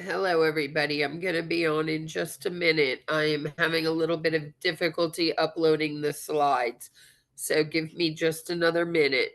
Hello, everybody. I'm going to be on in just a minute. I am having a little bit of difficulty uploading the slides, so give me just another minute.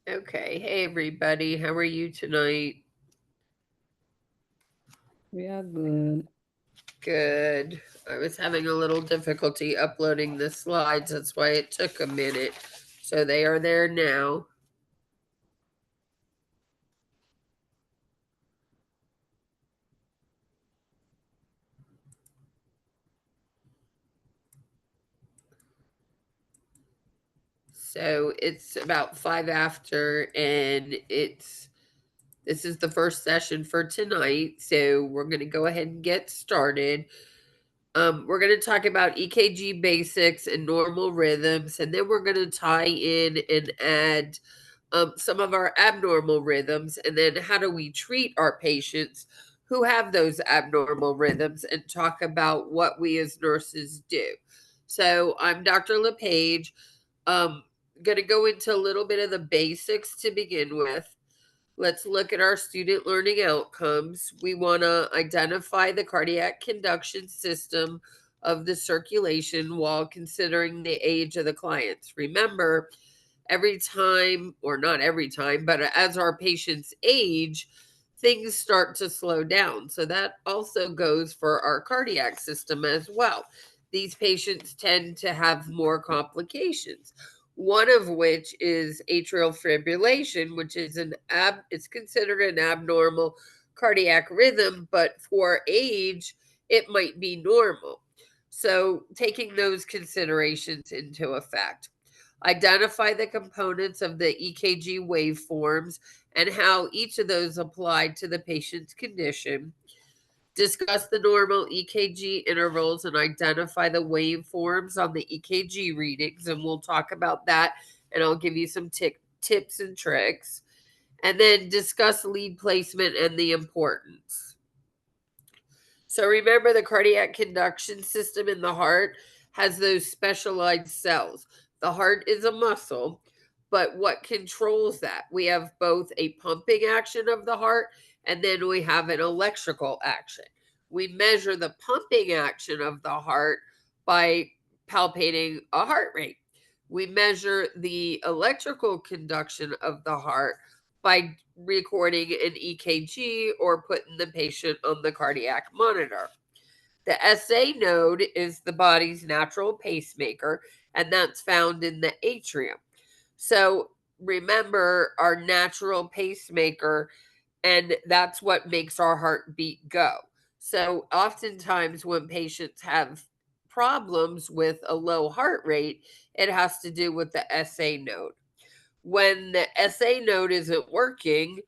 Okay. Hey, everybody. How are you tonight? We are good. Good. I was having a little difficulty uploading the slides. That's why it took a minute. So they are there now. So it's about 5 after, and this is the first session for tonight. So we're going to go ahead and get started. We're going to talk about EKG basics and normal rhythms, and then we're going to tie in and add some of our abnormal rhythms, and then how do we treat our patients who have those abnormal rhythms, and talk about what we as nurses do. So I'm Dr. LePage. Going to go into a little bit of the basics to begin with. Let's look at our student learning outcomes. We want to identify the cardiac conduction system of the circulation while considering the age of the clients. Remember, every time, or not every time, but as our patients age, things start to slow down. So that also goes for our cardiac system as well. These patients tend to have more complications. One of which is atrial fibrillation, which is it's considered an abnormal cardiac rhythm, but for age, it might be normal. So taking those considerations into effect. Identify the components of the EKG waveforms and how each of those apply to the patient's condition. Discuss the normal EKG intervals and identify the waveforms on the EKG readings. And we'll talk about that, and I'll give you some tips and tricks. And then discuss lead placement and the importance. So remember, the cardiac conduction system in the heart has those specialized cells. The heart is a muscle, but what controls that? We have both a pumping action of the heart, and then we have an electrical action. We measure the pumping action of the heart by palpating a heart rate. We measure the electrical conduction of the heart by recording an EKG or putting the patient on the cardiac monitor. The SA node is the body's natural pacemaker, and that's found in the atrium. So remember our natural pacemaker, and that's what makes our heartbeat go. So oftentimes, when patients have problems with a low heart rate, it has to do with the SA node. When the SA node isn't working,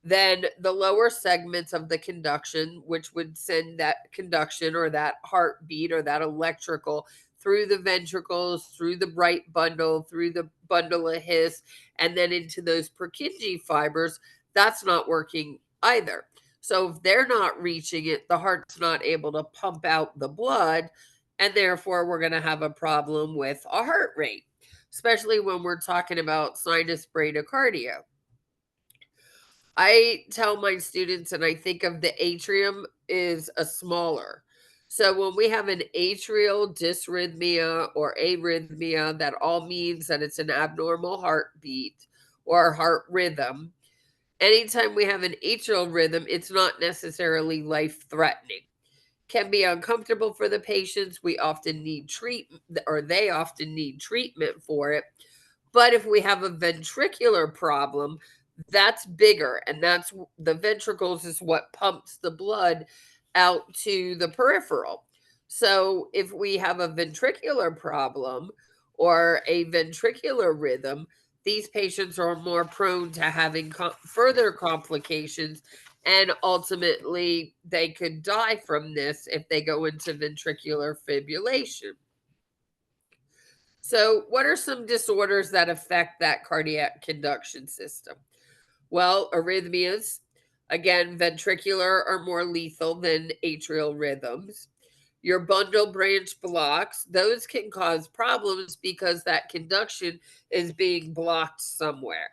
then the lower segments of the conduction, which would send that conduction or that heartbeat or that electrical through the ventricles, through the bright bundle, through the bundle of His, and then into those Purkinje fibers, that's not working either. So if they're not reaching it, the heart's not able to pump out the blood, and therefore we're going to have a problem with a heart rate, especially when we're talking about sinus bradycardia. I tell my students, and I think of the atrium is a smaller. So when we have an atrial dysrhythmia or arrhythmia, that all means that it's an abnormal heartbeat or heart rhythm. Anytime we have an atrial rhythm, it's not necessarily life threatening. Can be uncomfortable for the patients. We often need treatment, or they often need treatment for it. But if we have a ventricular problem, that's bigger, and that's the ventricles is what pumps the blood out to the peripheral. So if we have a ventricular problem or a ventricular rhythm, these patients are more prone to having further complications, and ultimately they could die from this if they go into ventricular fibrillation. So, what are some disorders that affect that cardiac conduction system? Well, arrhythmias, again, ventricular are more lethal than atrial rhythms. Your bundle branch blocks, those can cause problems because that conduction is being blocked somewhere.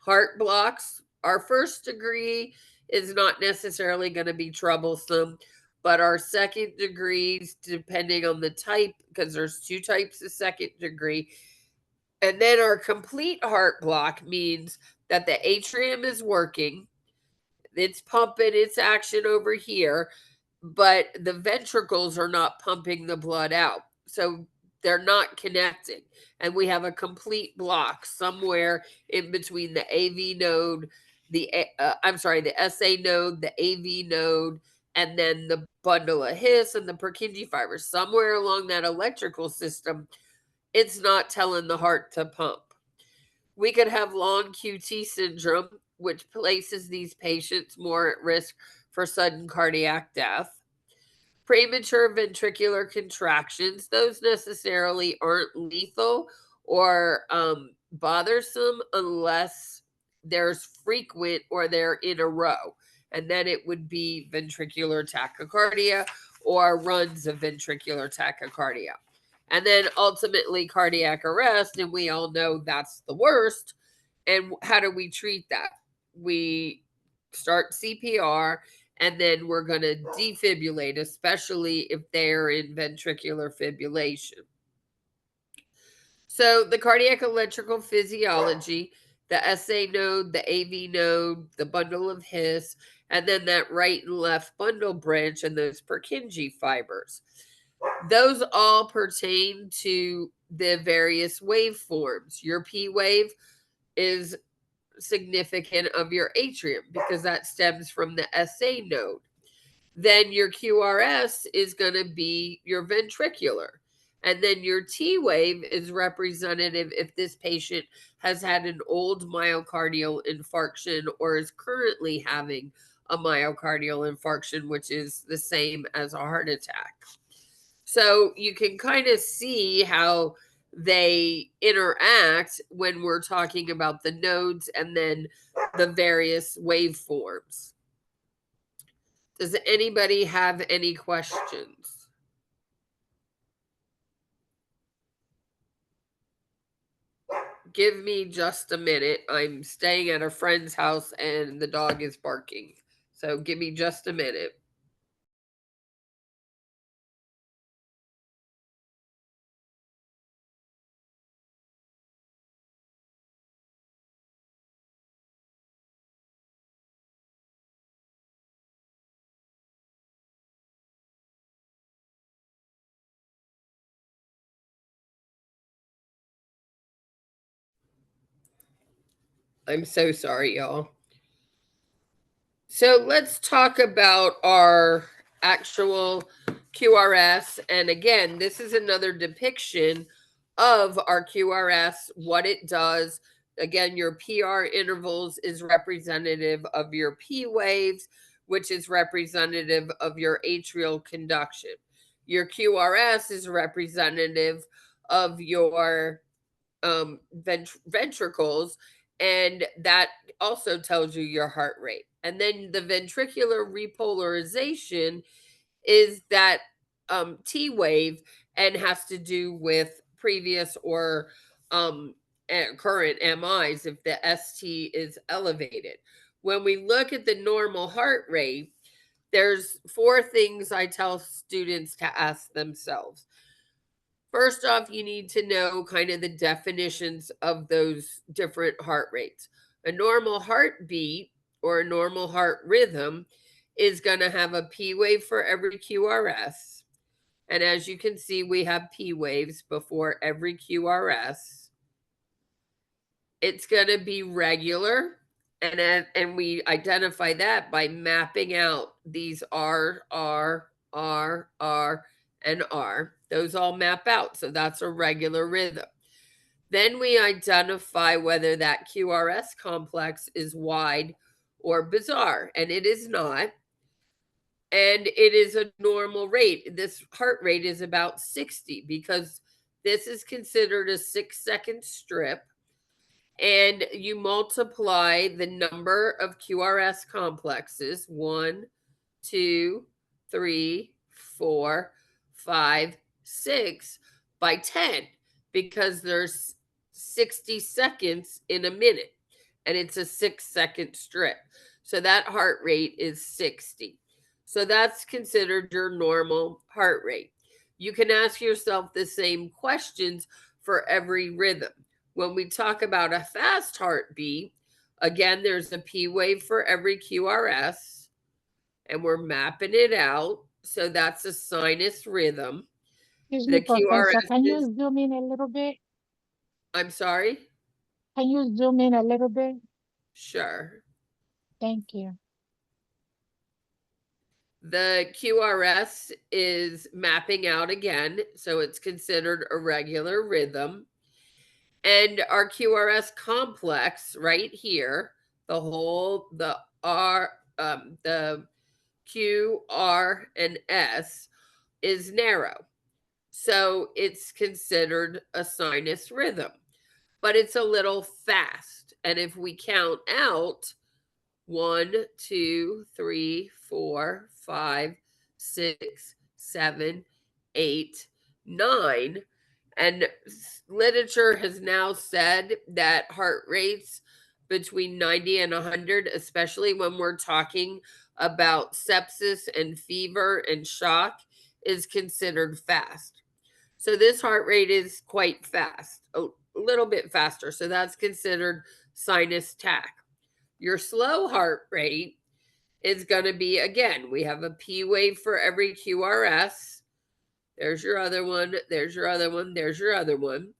Heart blocks, our first degree is not necessarily going to be troublesome, but our second degrees, depending on the type, because there's two types of second degree, and then our complete heart block means that the atrium is working, it's pumping its action over here, but the ventricles are not pumping the blood out. So they're not connecting. And we have a complete block somewhere in between the AV node, the SA node, the AV node, and then the bundle of His and the Purkinje fibers. Somewhere along that electrical system, it's not telling the heart to pump. We could have long QT syndrome, which places these patients more at risk for sudden cardiac death. Premature ventricular contractions, those necessarily aren't lethal or bothersome unless there's frequent or they're in a row. And then it would be ventricular tachycardia or runs of ventricular tachycardia. And then ultimately cardiac arrest, and we all know that's the worst. And how do we treat that? We start CPR, and then we're going to defibrillate, especially if they're in ventricular fibrillation. So the cardiac electrical physiology, the SA node, the AV node, the bundle of His, and then that right and left bundle branch and those Purkinje fibers. Those all pertain to the various waveforms. Your P wave is significant of your atrium because that stems from the SA node. Then your QRS is going to be your ventricular. And then your T wave is representative if this patient has had an old myocardial infarction or is currently having a myocardial infarction, which is the same as a heart attack. So you can kind of see how they interact when we're talking about the nodes and then the various waveforms. Does anybody have any questions? Give me just a minute. I'm staying at a friend's house and the dog is barking. So give me just a minute. I'm so sorry, y'all. So let's talk about our actual QRS. And again, this is another depiction of our QRS, what it does. Again, your PR intervals is representative of your P waves, which is representative of your atrial conduction. Your QRS is representative of your ventricles, and that also tells you your heart rate. And then the ventricular repolarization is that T wave and has to do with previous or current MIs if the ST is elevated. When we look at the normal heart rate, there's 4 things I tell students to ask themselves. First off, you need to know kind of the definitions of those different heart rates. A normal heartbeat or a normal heart rhythm is going to have a P wave for every QRS. And as you can see, we have P waves before every QRS. It's going to be regular. And we identify that by mapping out these R, and R. Those all map out. So that's a regular rhythm. Then we identify whether that QRS complex is wide or bizarre. And it is not. And it is a normal rate. This heart rate is about 60 because this is considered a 6-second strip. And you multiply the number of QRS complexes 1, 2, 3, 4, 5, 6 by 10 because there's 60 seconds in a minute and it's a 6-second strip. So that heart rate is 60. So that's considered your normal heart rate. You can ask yourself the same questions for every rhythm. When we talk about a fast heartbeat, again, there's a P wave for every QRS, and we're mapping it out. So that's a sinus rhythm. Excuse me, The Professor. QRS Can is, you zoom in a little bit? I'm sorry? Can you zoom in a little bit? Sure. Thank you. The QRS is mapping out again, so it's considered a regular rhythm. And our QRS complex right here, the R, the Q, R, and S is narrow. So it's considered a sinus rhythm, but it's a little fast. And if we count out 1, 2, 3, 4, 5, 6, 7, 8, 9. And literature has now said that heart rates between 90 and 100, especially when we're talking about sepsis and fever and shock, is considered fast. So this heart rate is quite fast, a little bit faster. So that's considered sinus tach. Your slow heart rate is going to be, again, we have a P wave for every QRS. There's your other one. There's your other one. There's your other one.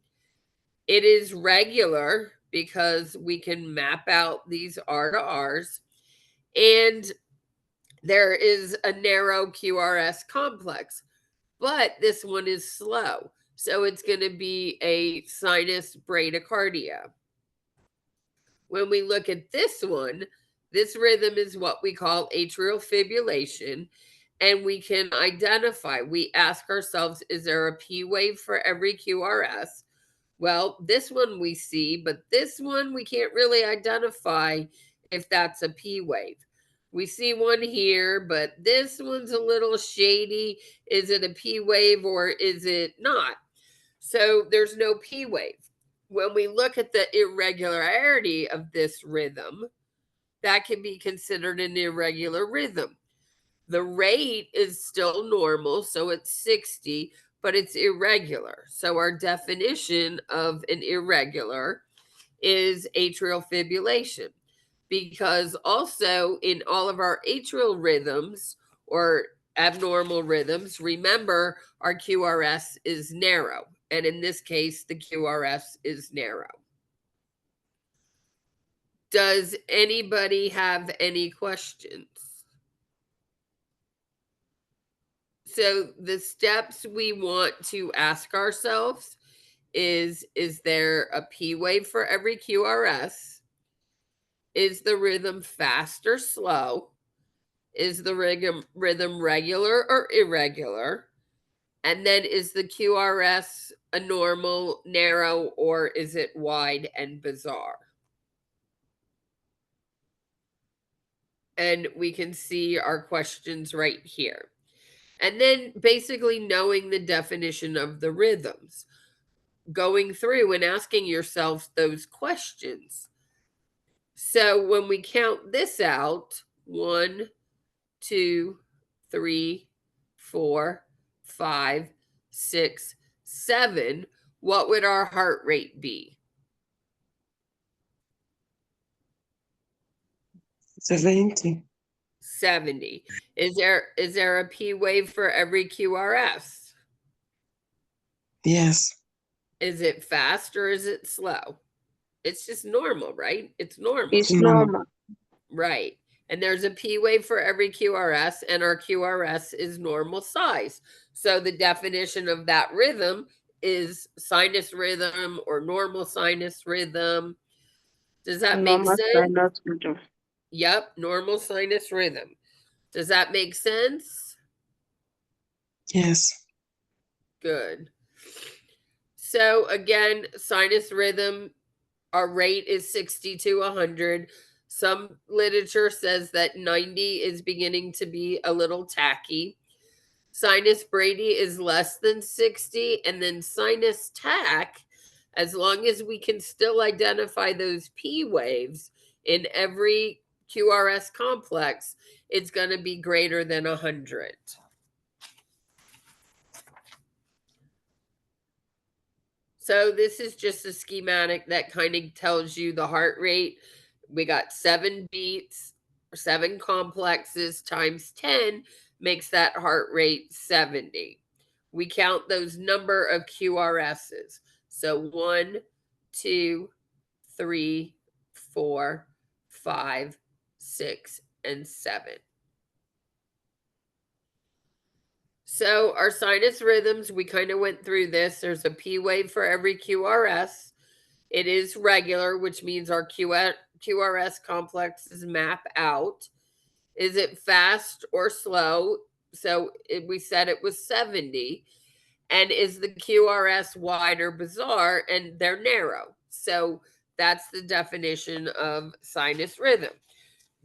It is regular because we can map out these R to Rs. And there is a narrow QRS complex, but this one is slow. So it's going to be a sinus bradycardia. When we look at this one, this rhythm is what we call atrial fibrillation. And we can identify, we ask ourselves, is there a P wave for every QRS? Well, this one we see, but this one we can't really identify if that's a P wave. We see one here, but this one's a little shady. Is it a P wave or is it not? So there's no P wave. When we look at the irregularity of this rhythm, that can be considered an irregular rhythm. The rate is still normal, so it's 60, but it's irregular. So our definition of an irregular is atrial fibrillation, because also in all of our atrial rhythms or abnormal rhythms, remember our QRS is narrow. And in this case, the QRS is narrow. Does anybody have any questions? So the steps we want to ask ourselves is there a P wave for every QRS? Is the rhythm fast or slow? Is the rhythm regular or irregular? And then is the QRS a normal, narrow, or is it wide and bizarre? And we can see our questions right here. And then basically knowing the definition of the rhythms, going through and asking yourself those questions. So when we count this out, 1, 2, 3, 4, 5, 6, 7, what would our heart rate be? 70. 70. Is there a P wave for every QRS? Yes. Is it fast or is it slow? It's just normal, right? It's normal. It's normal. Right. And there's a P wave for every QRS, and our QRS is normal size. So the definition of that rhythm is sinus rhythm or normal sinus rhythm. Does that make Normal sense? sinus rhythm. Yep, normal sinus rhythm. Does that make sense? Yes. Good. So again, sinus rhythm, our rate is 60 to 100. Some literature says that 90 is beginning to be a little tacky. Sinus Brady is less than 60, and then sinus tach, as long as we can still identify those P waves in every QRS complex, it's going to be greater than 100. So this is just a schematic that kind of tells you the heart rate. We got 7 beats, 7 complexes times 10 makes that heart rate 70. We count those number of QRSs. So 1, 2, 3, 4, 5, 6, and 7. So our sinus rhythms, we kind of went through this. There's a P wave for every QRS. It is regular, which means our QRS complexes map out. Is it fast or slow? So we said it was 70. And is the QRS wide or bizarre? And they're narrow. So that's the definition of sinus rhythm.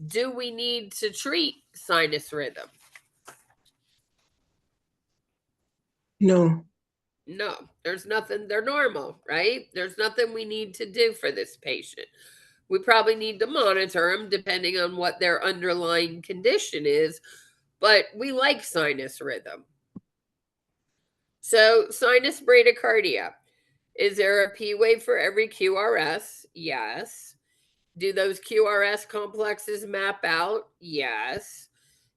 Do we need to treat sinus rhythm? No. No, there's nothing. They're normal, right? There's nothing we need to do for this patient. We probably need to monitor them depending on what their underlying condition is, but we like sinus rhythm. So, sinus bradycardia. Is there a P wave for every QRS? Yes. Do those QRS complexes map out? Yes.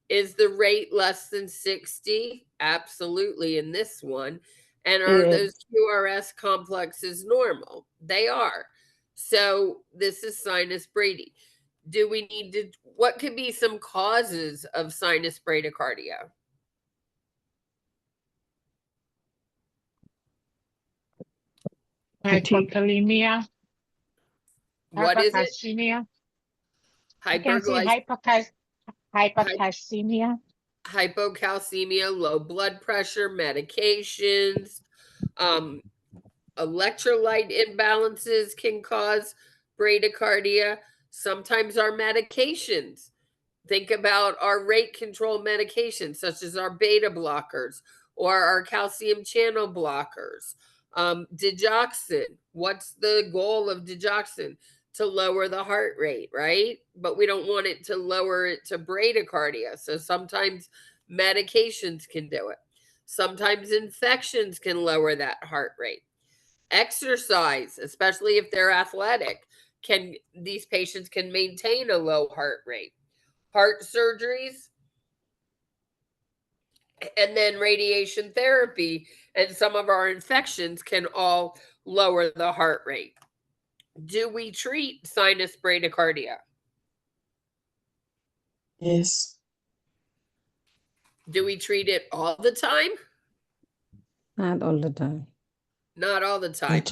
Is the rate less than 60? Absolutely, in this one. And are Yes. those QRS complexes normal? They are. So this is sinus Brady. Do we need to, what could be some causes of sinus bradycardia? Hypokalemia, What is it? hypercalcemia. You can say Hyperglycemia, hypercalcemia. hypocalcemia, low blood pressure, medications, electrolyte imbalances can cause bradycardia. Sometimes our medications. Think about our rate control medications, such as our beta blockers or our calcium channel blockers. Digoxin. What's the goal of digoxin? To lower the heart rate, right? But we don't want it to lower it to bradycardia. So sometimes medications can do it. Sometimes infections can lower that heart rate. Exercise, especially if they're athletic, these patients can maintain a low heart rate. Heart surgeries, and then radiation therapy and some of our infections can all lower the heart rate. Do we treat sinus bradycardia? Yes. Do we treat it all the time? Not all the time. Not all the time.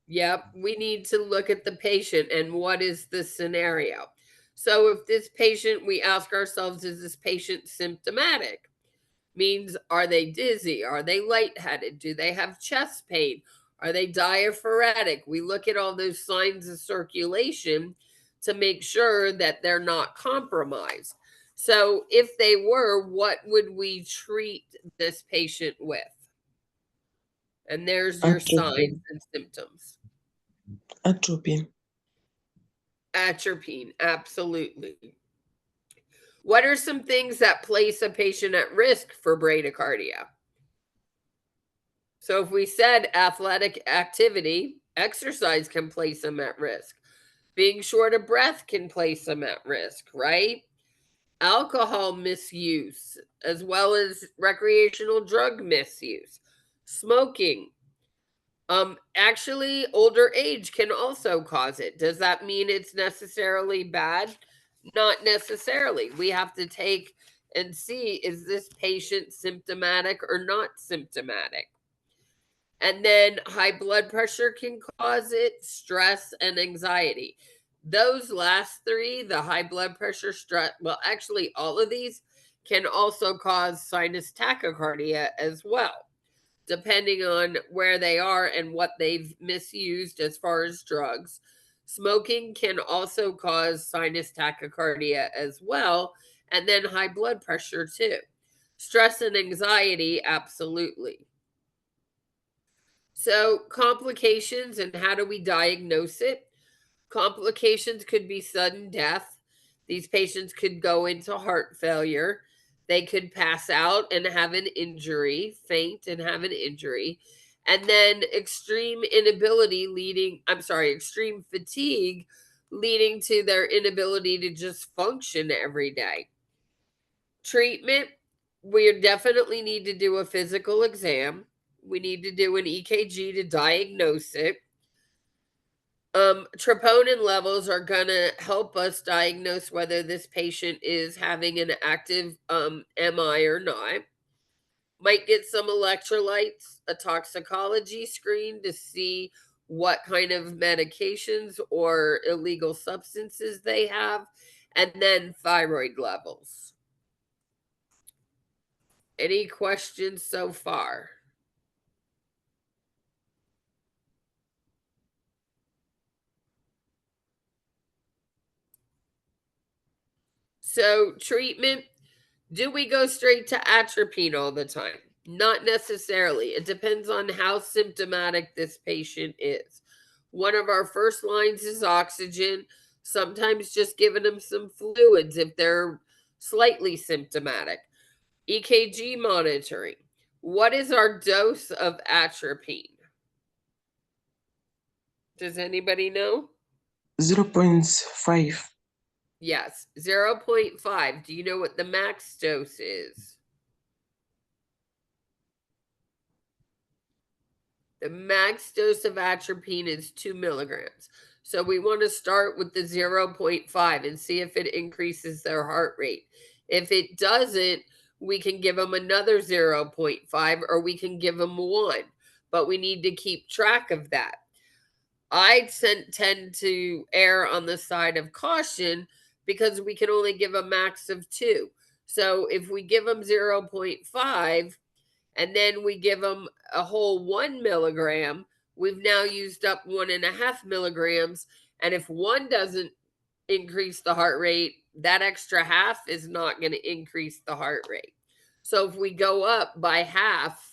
Yep, we need to look at the patient and what is the scenario. So if this patient, we ask ourselves, is this patient symptomatic? Means, are they dizzy? Are they lightheaded? Do they have chest pain? Are they diaphoretic? We look at all those signs of circulation to make sure that they're not compromised. So if they were, what would we treat this patient with? And there's your signs and symptoms. Atropine. Atropine, absolutely. What are some things that place a patient at risk for bradycardia? So if we said athletic activity, exercise can place them at risk. Being short of breath can place them at risk, right? Alcohol misuse, as well as recreational drug misuse. Smoking. Actually, older age can also cause it. Does that mean it's necessarily bad? Not necessarily. We have to take and see, is this patient symptomatic or not symptomatic? And then high blood pressure can cause it, stress and anxiety. Those last three, the high blood pressure, stress, well, actually, all of these can also cause sinus tachycardia as well, depending on where they are and what they've misused as far as drugs. Smoking can also cause sinus tachycardia as well, and then high blood pressure too. Stress and anxiety, absolutely. So, complications and how do we diagnose it? Complications could be sudden death. These patients could go into heart failure. They could pass out and have an injury, faint and have an injury. And then extreme fatigue leading to their inability to just function every day. Treatment, we definitely need to do a physical exam. We need to do an EKG to diagnose it. Troponin levels are going to help us diagnose whether this patient is having an active MI or not. Might get some electrolytes, a toxicology screen to see what kind of medications or illegal substances they have, and then thyroid levels. Any questions so far? So, treatment, do we go straight to atropine all the time? Not necessarily. It depends on how symptomatic this patient is. One of our first lines is oxygen, sometimes just giving them some fluids if they're slightly symptomatic. EKG monitoring. What is our dose of atropine? Does anybody know? 0.5. Yes, 0.5. Do you know what the max dose is? The max dose of atropine is 2 milligrams. So we want to start with the 0.5 and see if it increases their heart rate. If it doesn't, we can give them another 0.5 or we can give them 1. But we need to keep track of that. I tend to err on the side of caution because we can only give a max of 2. So if we give them 0.5 and then we give them a whole 1 milligram, we've now used up 1.5 milligrams. And if 1 doesn't increase the heart rate, that extra half is not going to increase the heart rate. So if we go up by half,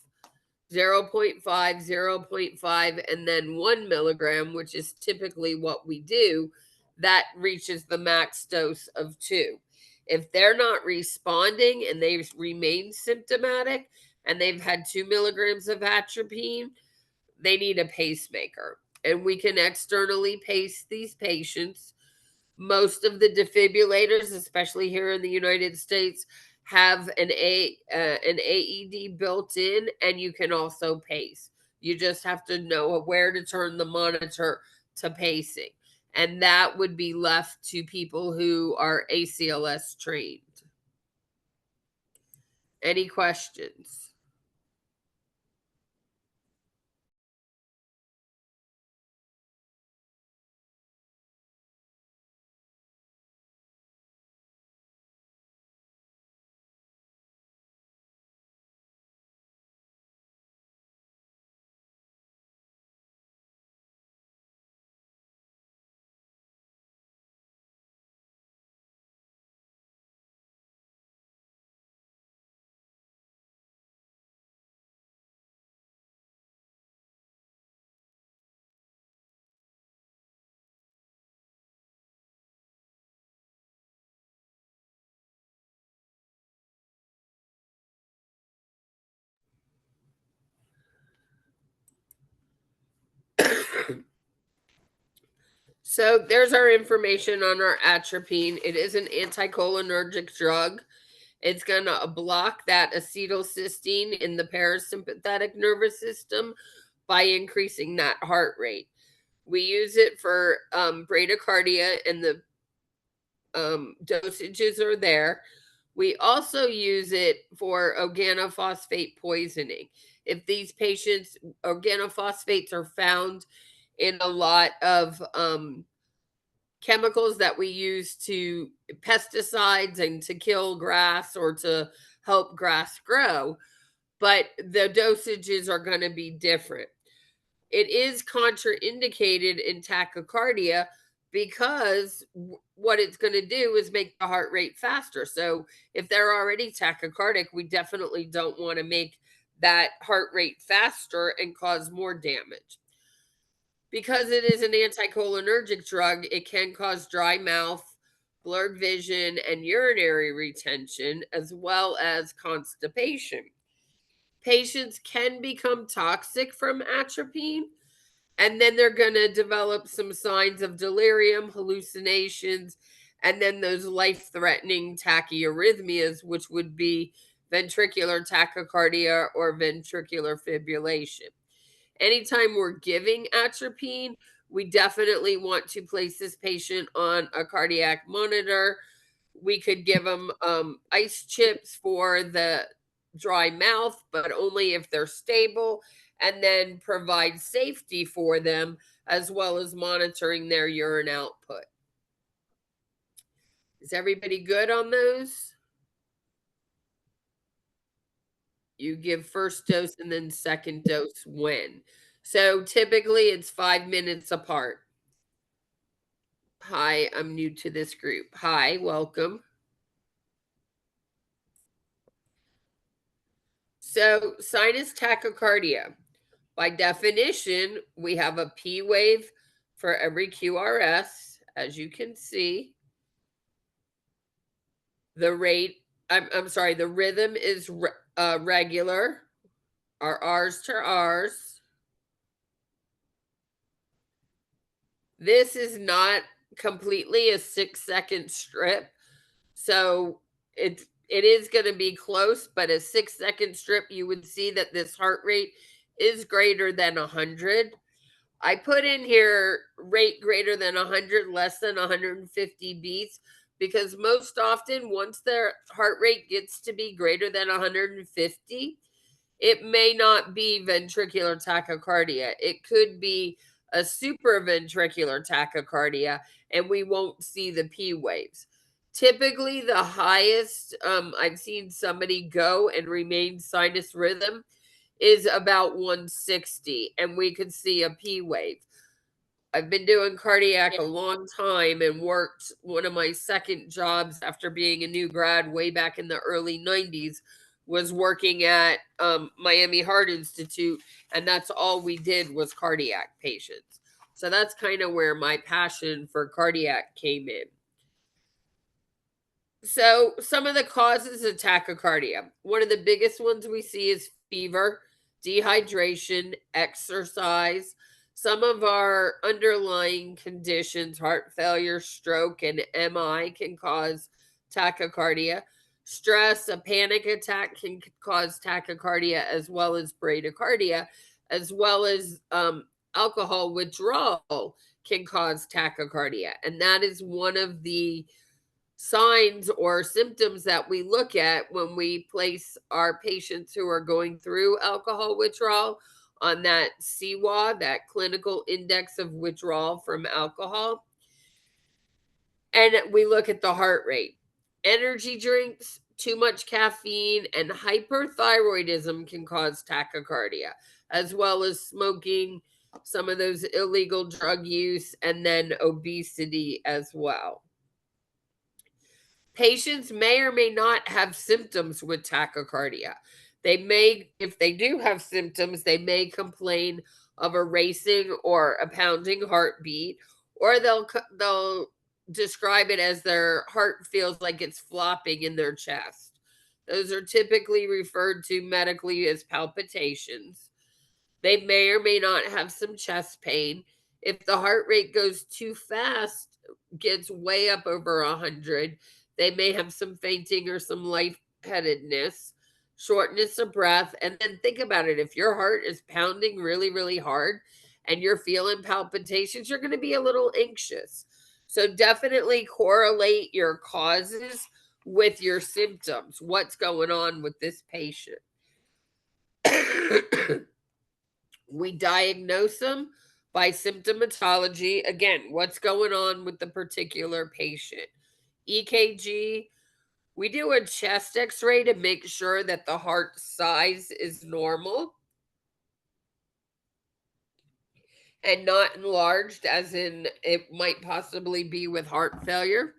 0.5, 0.5, and then 1 milligram, which is typically what we do, that reaches the max dose of 2. If they're not responding and they remain symptomatic and they've had 2 milligrams of atropine, they need a pacemaker. And we can externally pace these patients. Most of the defibrillators, especially here in the United States, have an AED built in, and you can also pace. You just have to know where to turn the monitor to pacing. And that would be left to people who are ACLS trained. Any questions? So there's our information on our atropine. It is an anticholinergic drug. It's going to block that acetylcysteine in the parasympathetic nervous system by increasing that heart rate. We use it for bradycardia, and the dosages are there. We also use it for organophosphate poisoning. If these patients, organophosphates are found in a lot of chemicals that we use to pesticides and to kill grass or to help grass grow, but the dosages are going to be different. It is contraindicated in tachycardia because what it's going to do is make the heart rate faster. So if they're already tachycardic, we definitely don't want to make that heart rate faster and cause more damage. Because it is an anticholinergic drug, it can cause dry mouth, blurred vision, and urinary retention, as well as constipation. Patients can become toxic from atropine, and then they're going to develop some signs of delirium, hallucinations, and then those life-threatening tachyarrhythmias, which would be ventricular tachycardia or ventricular fibrillation. Anytime we're giving atropine, we definitely want to place this patient on a cardiac monitor. We could give them ice chips for the dry mouth, but only if they're stable, and then provide safety for them as well as monitoring their urine output. Is everybody good on those? You give first dose and then second dose when? So typically it's 5 minutes apart. Hi, I'm new to this group. Hi, welcome. So sinus tachycardia. By definition, we have a P wave for every QRS, as you can see. The rate, I'm sorry, the rhythm is regular, our R's to R's. This is not completely a 6-second strip. So it is going to be close, but a 6-second strip, you would see that this heart rate is greater than 100. I put in here rate greater than 100, less than 150 beats, because most often once their heart rate gets to be greater than 150, it may not be ventricular tachycardia. It could be a supraventricular tachycardia, and we won't see the P waves. Typically, the highest I've seen somebody go and remain sinus rhythm is about 160, and we could see a P wave. I've been doing cardiac a long time and worked one of my second jobs after being a new grad way back in the early 90s was working at Miami Heart Institute, and that's all we did was cardiac patients. So that's kind of where my passion for cardiac came in. So some of the causes of tachycardia. One of the biggest ones we see is fever, dehydration, exercise. Some of our underlying conditions, heart failure, stroke, and MI, can cause tachycardia. Stress, a panic attack can cause tachycardia as well as bradycardia, as well as alcohol withdrawal can cause tachycardia. And that is one of the signs or symptoms that we look at when we place our patients who are going through alcohol withdrawal on that CWA, that clinical index of withdrawal from alcohol. And we look at the heart rate. Energy drinks, too much caffeine, and hyperthyroidism can cause tachycardia, as well as smoking, some of those illegal drug use, and then obesity as well. Patients may or may not have symptoms with tachycardia. They may, if they do have symptoms, they may complain of a racing or a pounding heartbeat, or they'll describe it as their heart feels like it's flopping in their chest. Those are typically referred to medically as palpitations. They may or may not have some chest pain. If the heart rate goes too fast, gets way up over 100, they may have some fainting or some lightheadedness, shortness of breath. And then think about it. If your heart is pounding really, really hard and you're feeling palpitations, you're going to be a little anxious. So definitely correlate your causes with your symptoms. What's going on with this patient? We diagnose them by symptomatology. Again, what's going on with the particular patient? EKG, we do a chest x-ray to make sure that the heart size is normal and not enlarged, as in it might possibly be with heart failure.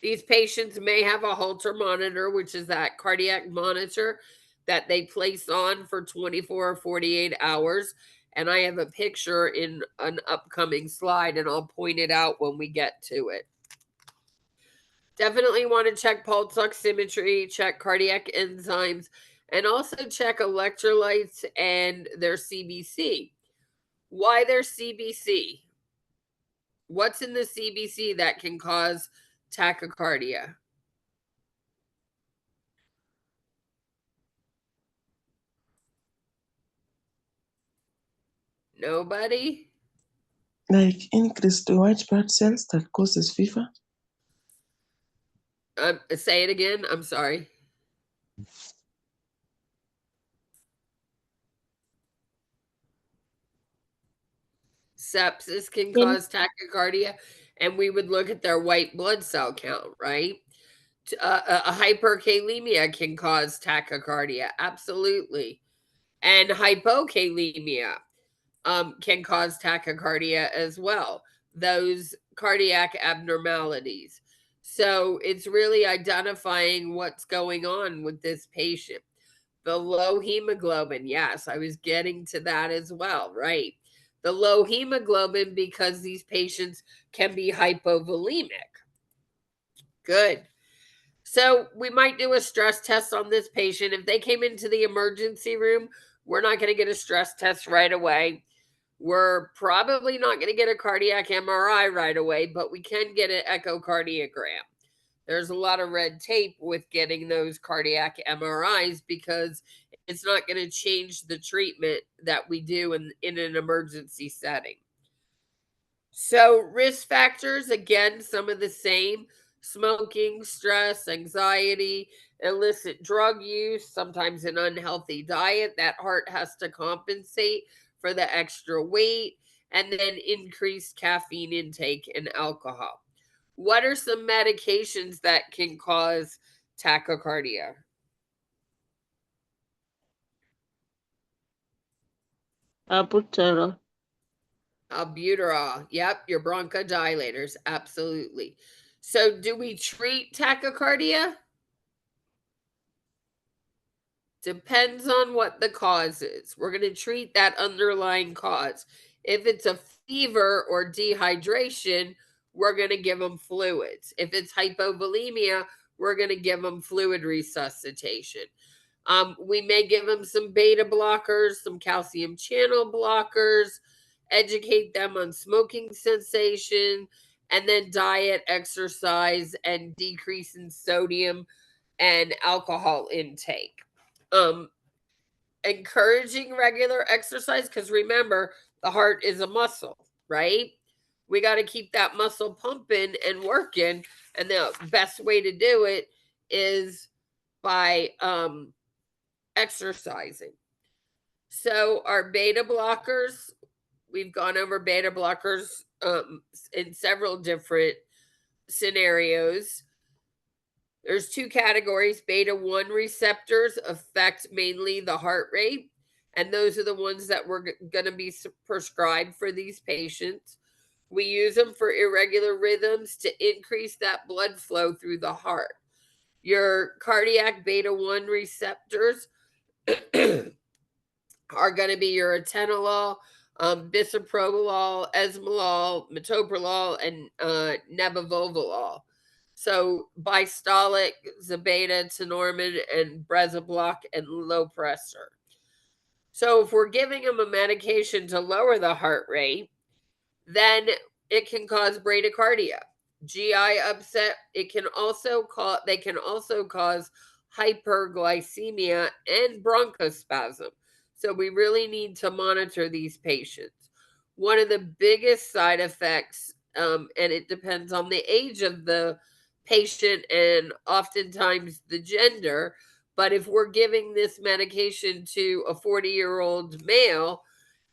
These patients may have a Holter monitor, which is that cardiac monitor that they place on for 24 or 48 hours. And I have a picture in an upcoming slide, and I'll point it out when we get to it. Definitely want to check pulse oximetry, check cardiac enzymes, and also check electrolytes and their CBC. Why their CBC? What's in the CBC that can cause tachycardia? Nobody? Like increased white blood cells that causes fever. Say it again. I'm sorry. Sepsis can cause tachycardia, and we would look at their white blood cell count, right? A hyperkalemia can cause tachycardia, absolutely. And hypokalemia can cause tachycardia as well, those cardiac abnormalities. So it's really identifying what's going on with this patient. The low hemoglobin, yes, I was getting to that as well, right? The low hemoglobin, because these patients can be hypovolemic. Good. So we might do a stress test on this patient. If they came into the emergency room, we're not going to get a stress test right away. We're probably not going to get a cardiac MRI right away, but we can get an echocardiogram. There's a lot of red tape with getting those cardiac MRIs because it's not going to change the treatment that we do in an emergency setting. So risk factors, again, some of the same: smoking, stress, anxiety, illicit drug use, sometimes an unhealthy diet. That heart has to compensate for the extra weight, and then increased caffeine intake and alcohol. What are some medications that can cause tachycardia? Albuterol. Albuterol. Yep, your bronchodilators. Absolutely. So, do we treat tachycardia? Depends on what the cause is. We're going to treat that underlying cause. If it's a fever or dehydration, we're going to give them fluids. If it's hypovolemia, we're going to give them fluid resuscitation. We may give them some beta blockers, some calcium channel blockers, educate them on smoking cessation, and then diet, exercise, and decrease in sodium and alcohol intake. Encouraging regular exercise, because remember, the heart is a muscle, right? We got to keep that muscle pumping and working, and the best way to do it is by exercising. So our beta blockers, we've gone over beta blockers in several different scenarios. There's two categories. Beta 1 receptors affect mainly the heart rate, and those are the ones that we're going to be prescribed for these patients. We use them for irregular rhythms to increase that blood flow through the heart. Your cardiac beta 1 receptors are going to be your atenolol, bisoprolol, esmolol, metoprolol, and nebivolol. So bistolic, Zebeta, tenormin, and Brezablock, and low pressor. So if we're giving them a medication to lower the heart rate, then it can cause bradycardia, GI upset. They can also cause hyperglycemia and bronchospasm. So we really need to monitor these patients. One of the biggest side effects, and it depends on the age of the patient and oftentimes the gender, but if we're giving this medication to a 40-year-old male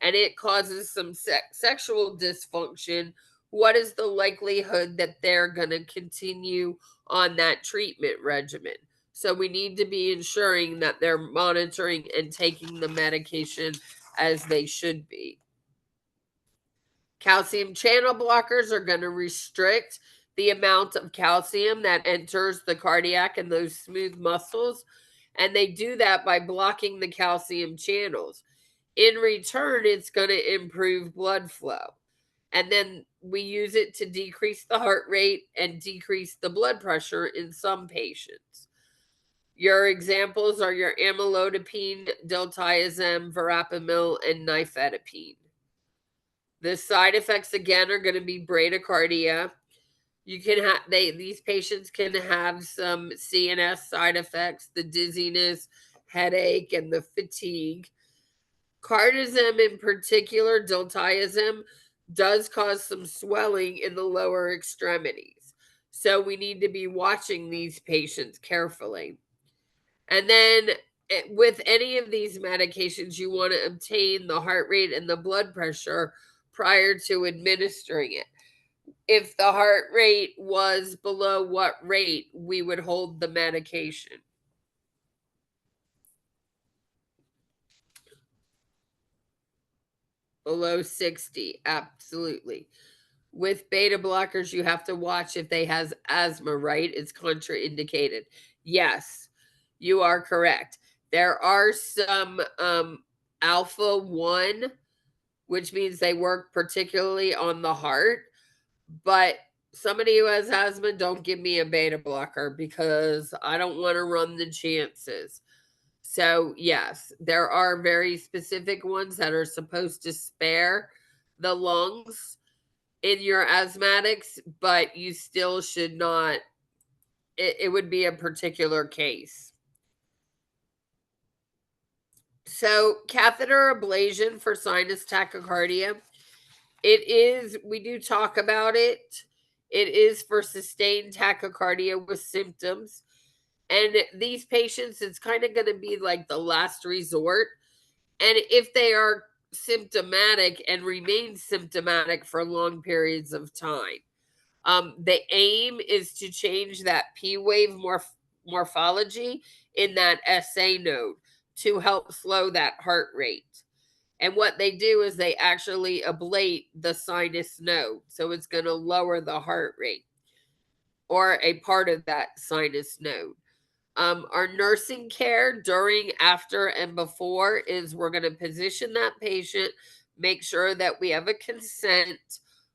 and it causes some sexual dysfunction, what is the likelihood that they're going to continue on that treatment regimen? So we need to be ensuring that they're monitoring and taking the medication as they should be. Calcium channel blockers are going to restrict the amount of calcium that enters the cardiac and those smooth muscles. And they do that by blocking the calcium channels. In return, it's going to improve blood flow. And then we use it to decrease the heart rate and decrease the blood pressure in some patients. Your examples are your amlodipine, diltiazem, verapamil, and nifedipine. The side effects again are going to be bradycardia. You can have these patients can have some CNS side effects, the dizziness, headache, and the fatigue. Cardizem in particular, diltiazem, does cause some swelling in the lower extremities. So we need to be watching these patients carefully. And then with any of these medications, you want to obtain the heart rate and the blood pressure prior to administering it. If the heart rate was below what rate, we would hold the medication. Below 60, absolutely. With beta blockers, you have to watch if they has asthma, right? It's contraindicated. Yes, you are correct. There are some alpha 1, which means they work particularly on the heart. But somebody who has asthma, don't give me a beta blocker because I don't want to run the chances. So, yes, there are very specific ones that are supposed to spare the lungs in your asthmatics, but you still should not. It would be a particular case. So, catheter ablation for sinus tachycardia. We do talk about it. It is for sustained tachycardia with symptoms. And these patients, it's kind of going to be like the last resort. And if they are symptomatic and remain symptomatic for long periods of time, the aim is to change that P wave morphology in that SA node to help slow that heart rate. And what they do is they actually ablate the sinus node. So it's going to lower the heart rate or a part of that sinus node. Our nursing care during, after, and before is we're going to position that patient, make sure that we have a consent,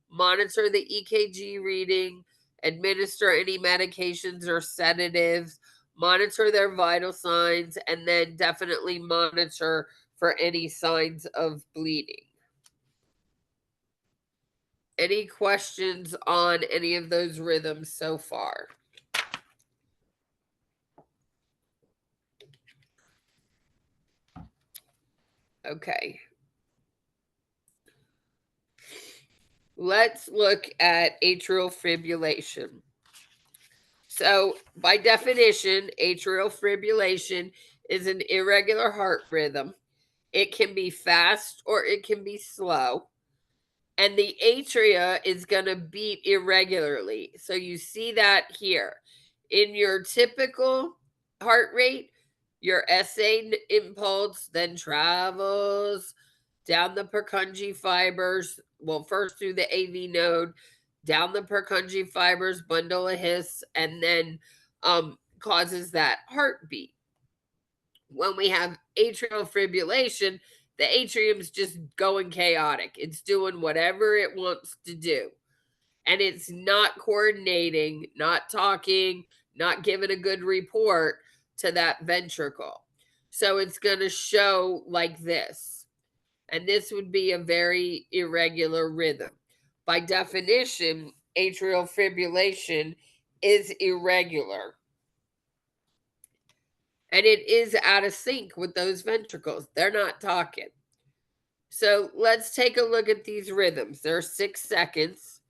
monitor the EKG reading, administer any medications or sedatives, monitor their vital signs, and then definitely monitor for any signs of bleeding. Any questions on any of those rhythms so far? Okay. Let's look at atrial fibrillation. So, by definition, atrial fibrillation is an irregular heart rhythm. It can be fast or it can be slow. And the atria is going to beat irregularly. So, you see that here. In your typical heart rate, your SA impulse then travels down the Purkinje fibers, well, first through the AV node, down the Purkinje fibers, bundle a His, and then causes that heartbeat. When we have atrial fibrillation, the atrium's just going chaotic. It's doing whatever it wants to do. And it's not coordinating, not talking, not giving a good report to that ventricle. So it's going to show like this. And this would be a very irregular rhythm. By definition, atrial fibrillation is irregular. And it is out of sync with those ventricles. They're not talking. So let's take a look at these rhythms. They're 6 seconds.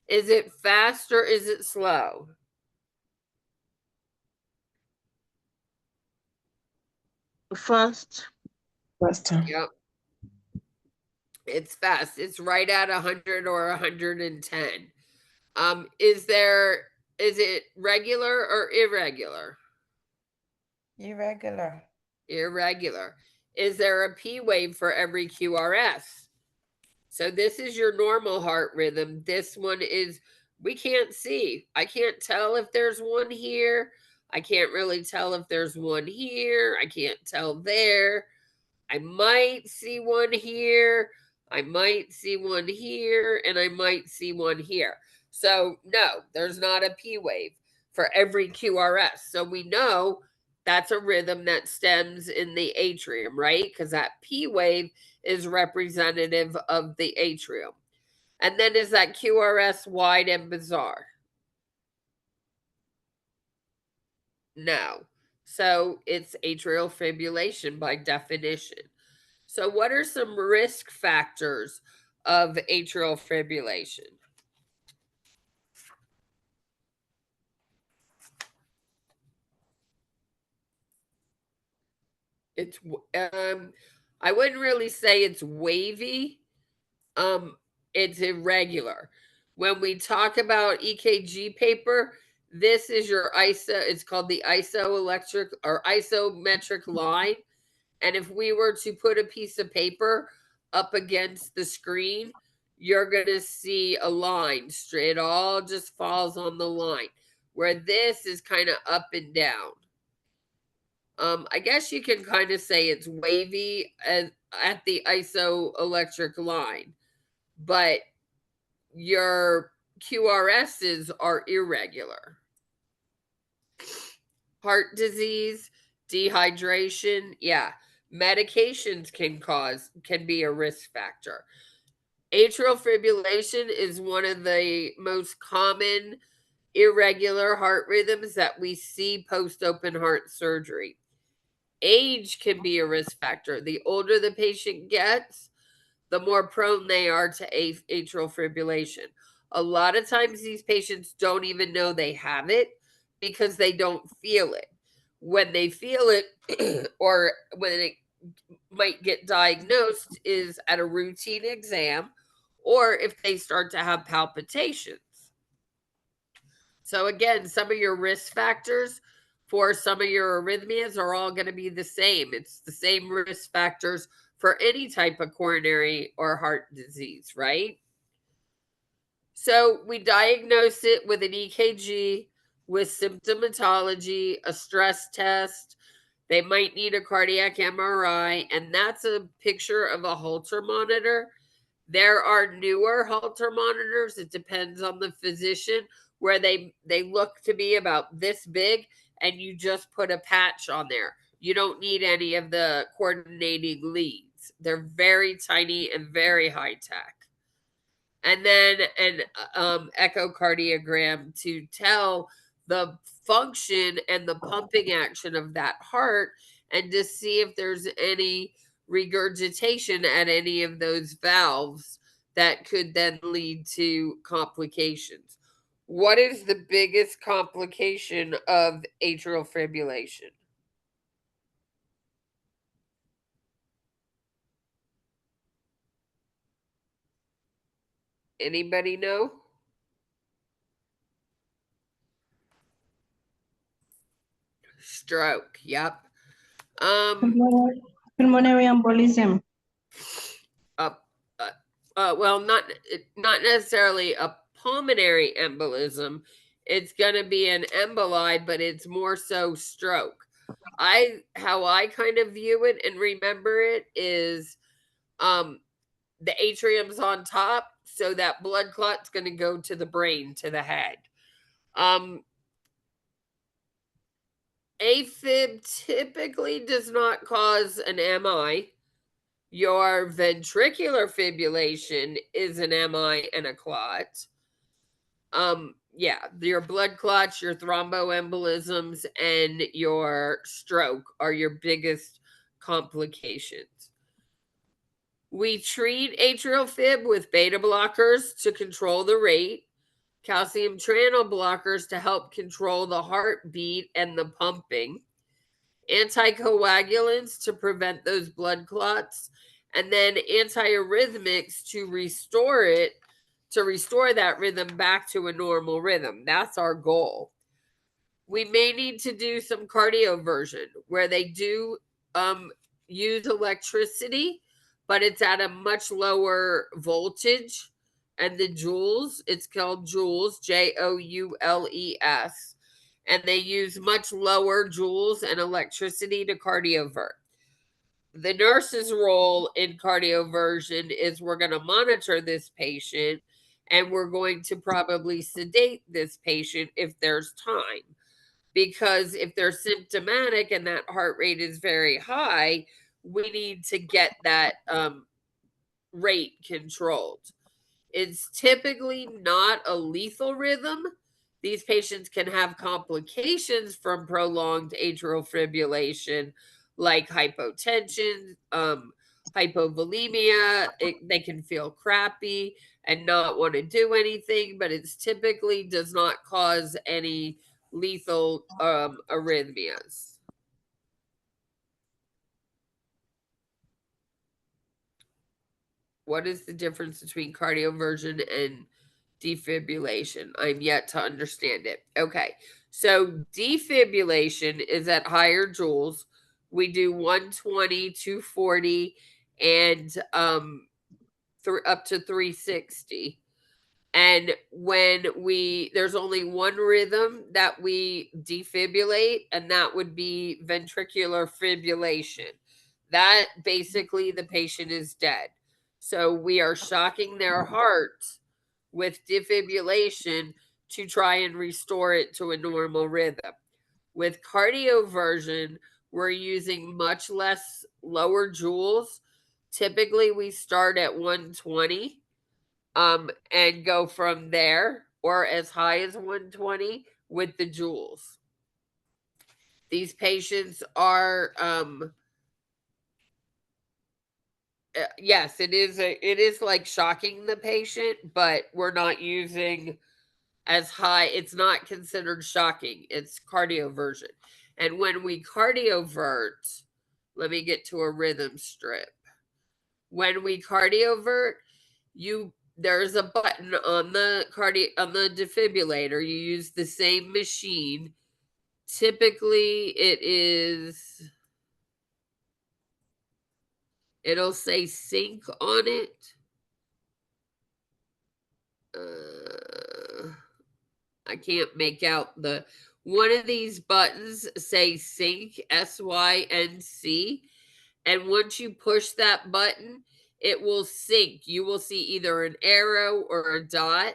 Is it fast or is it slow? Fast. Faster. Yep. It's fast. It's right at 100 or 110. Is it regular or irregular? Irregular. Irregular. Is there a P wave for every QRS? So this is your normal heart rhythm. This one is, we can't see. I can't tell if there's one here. I can't really tell if there's one here. I can't tell there. I might see one here. I might see one here. And I might see one here. So no, there's not a P wave for every QRS. So we know that's a rhythm that stems in the atrium, right? Because that P wave is representative of the atrium. And then is that QRS wide and bizarre? No. So it's atrial fibrillation by definition. So what are some risk factors of atrial fibrillation? It's I wouldn't really say it's wavy. It's irregular. When we talk about EKG paper, this is your it's called the isoelectric or isometric line. And if we were to put a piece of paper up against the screen, you're going to see a line straight. It all just falls on the line, where this is kind of up and down. I guess you can kind of say it's wavy at the isoelectric line, but your QRSs are irregular. Heart disease, dehydration, yeah. Medications can be a risk factor. Atrial fibrillation is one of the most common irregular heart rhythms that we see post-open heart surgery. Age can be a risk factor. The older the patient gets, the more prone they are to atrial fibrillation. A lot of times these patients don't even know they have it because they don't feel it. When they feel it or when it might get diagnosed is at a routine exam or if they start to have palpitations. So again, some of your risk factors for some of your arrhythmias are all going to be the same. It's the same risk factors for any type of coronary or heart disease, right? So we diagnose it with an EKG, with symptomatology, a stress test. They might need a cardiac MRI, and that's a picture of a Holter monitor. There are newer Holter monitors. It depends on the physician, where they look to be about this big, and you just put a patch on there. You don't need any of the coordinating leads. They're very tiny and very high tech. And then an echocardiogram to tell the function and the pumping action of that heart and to see if there's any regurgitation at any of those valves that could then lead to complications. What is the biggest complication of atrial fibrillation? Anybody know? Stroke. Yep. Pulmonary embolism. Well, not necessarily a pulmonary embolism. It's going to be an emboli, but it's more so stroke. How I kind of view it and remember it is the atrium's on top, so that blood clot's going to go to the brain, to the head. AFib typically does not cause an MI. Your ventricular fibrillation is an MI and a clot. Yeah, your blood clots, your thromboembolisms, and your stroke are your biggest complications. We treat atrial fib with beta blockers to control the rate, calcium channel blockers to help control the heartbeat and the pumping, anticoagulants to prevent those blood clots, and then antiarrhythmics to restore that rhythm back to a normal rhythm. That's our goal. We may need to do some cardioversion where they do use electricity, but it's at a much lower voltage. And the joules, it's called joules, Joules, and they use much lower joules and electricity to cardiovert. The nurse's role in cardioversion is we're going to monitor this patient and we're going to probably sedate this patient if there's time. Because if they're symptomatic and that heart rate is very high, we need to get that rate controlled. It's typically not a lethal rhythm. These patients can have complications from prolonged atrial fibrillation, like hypotension, hypovolemia. They can feel crappy and not want to do anything, but it's typically does not cause any lethal arrhythmias. What is the difference between cardioversion and defibrillation? I'm yet to understand it. Okay, so defibrillation is at higher joules. We do 120, 240, and up to 360. And when there's only one rhythm that we defibrillate, and that would be ventricular fibrillation. That basically the patient is dead. So we are shocking their heart with defibrillation to try and restore it to a normal rhythm. With cardioversion, we're using much less lower joules. Typically, we start at 120 and go from there, or as high as 120 with the joules. These patients are yes, it is like shocking the patient, but we're not using as high. It's not considered shocking. It's cardioversion. And when we cardiovert, let me get to a rhythm strip. When we cardiovert, there's a button on the defibrillator. You use the same machine. Typically, it'll say sync on it. I can't make out one of these buttons say sync, SYNC. And once you push that button, it will sync. You will see either an arrow or a dot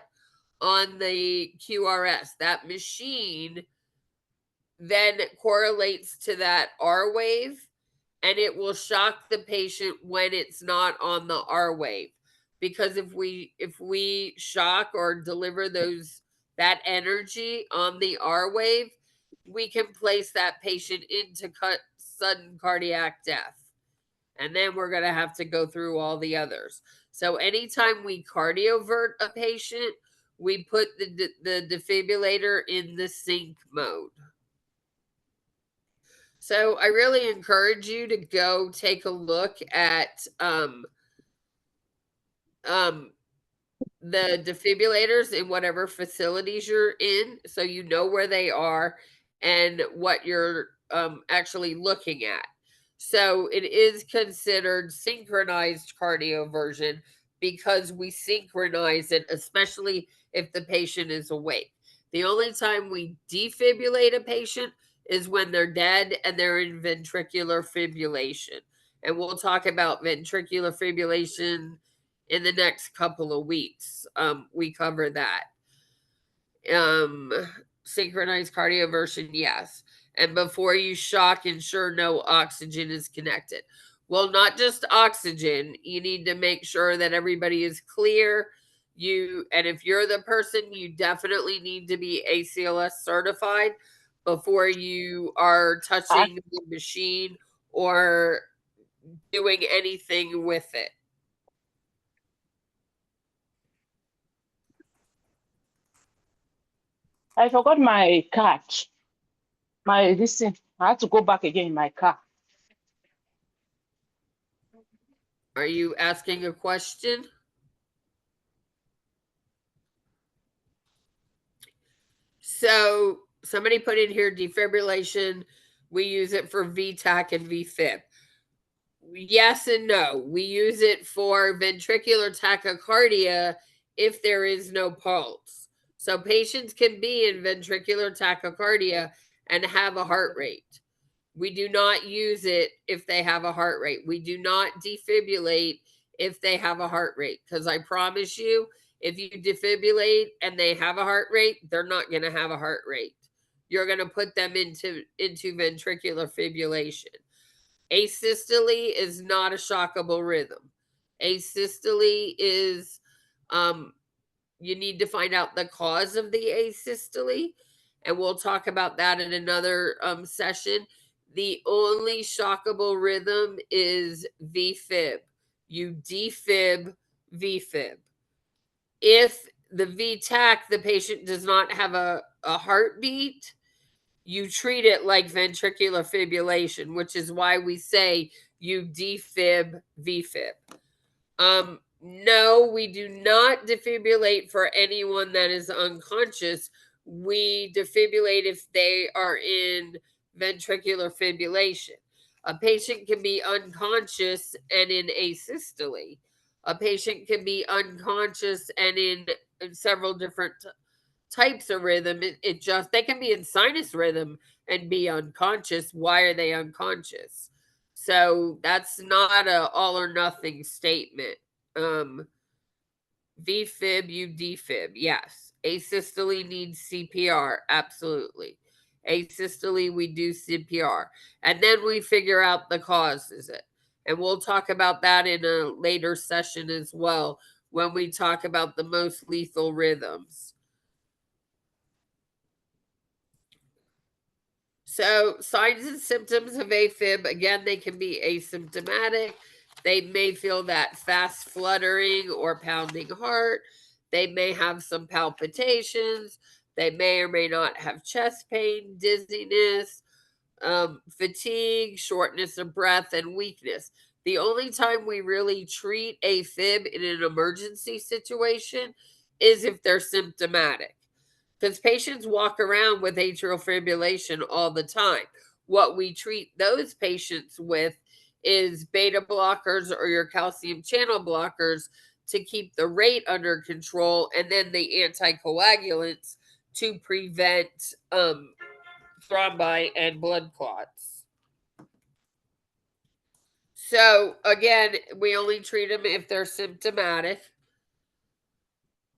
on the QRS. That machine then correlates to that R wave, and it will shock the patient when it's not on the R wave. Because if we shock or deliver that energy on the R wave, we can place that patient into sudden cardiac death. And then we're going to have to go through all the others. So anytime we cardiovert a patient, we put the defibrillator in the sync mode. So I really encourage you to go take a look at the defibrillators in whatever facilities you're in, so you know where they are and what you're actually looking at. So it is considered synchronized cardioversion because we synchronize it, especially if the patient is awake. The only time we defibrillate a patient is when they're dead and they're in ventricular fibrillation. And we'll talk about ventricular fibrillation in the next couple of weeks. We cover that. Synchronized cardioversion, yes. And before you shock, ensure no oxygen is connected. Well, not just oxygen. You need to make sure that everybody is clear. And if you're the person, you definitely need to be ACLS certified before you are touching the machine or doing anything with it. I forgot my card. This thing. I had to go back again in my car. Are you asking a question? So somebody put in here defibrillation. We use it for VTAC and VFib. Yes and no. We use it for ventricular tachycardia if there is no pulse. So patients can be in ventricular tachycardia and have a heart rate. We do not use it if they have a heart rate. We do not defibrillate if they have a heart rate, because I promise you, if you defibrillate and they have a heart rate, they're not going to have a heart rate. You're going to put them into ventricular fibrillation. Asystole is not a shockable rhythm. Asystole is, you need to find out the cause of the asystole, and we'll talk about that in another session. The only shockable rhythm is VFib. You defib VFib. If the VTAC, the patient does not have a heartbeat, you treat it like ventricular fibrillation, which is why we say you defib VFib. No, we do not defibrillate for anyone that is unconscious. We defibrillate if they are in ventricular fibrillation. A patient can be unconscious and in asystole. A patient can be unconscious and in several different types of rhythm. They can be in sinus rhythm and be unconscious. Why are they unconscious? So that's not a all or nothing statement. VFib, you defib, yes. Asystole needs CPR, absolutely. Asystole, we do CPR, and then we figure out the causes. And we'll talk about that in a later session as well when we talk about the most lethal rhythms. So signs and symptoms of AFib, again, they can be asymptomatic. They may feel that fast fluttering or pounding heart. They may have some palpitations. They may or may not have chest pain, dizziness, fatigue, shortness of breath, and weakness. The only time we really treat AFib in an emergency situation is if they're symptomatic, because patients walk around with atrial fibrillation all the time. What we treat those patients with is beta blockers or your calcium channel blockers to keep the rate under control, and then the anticoagulants to prevent thrombi and blood clots. So again, we only treat them if they're symptomatic.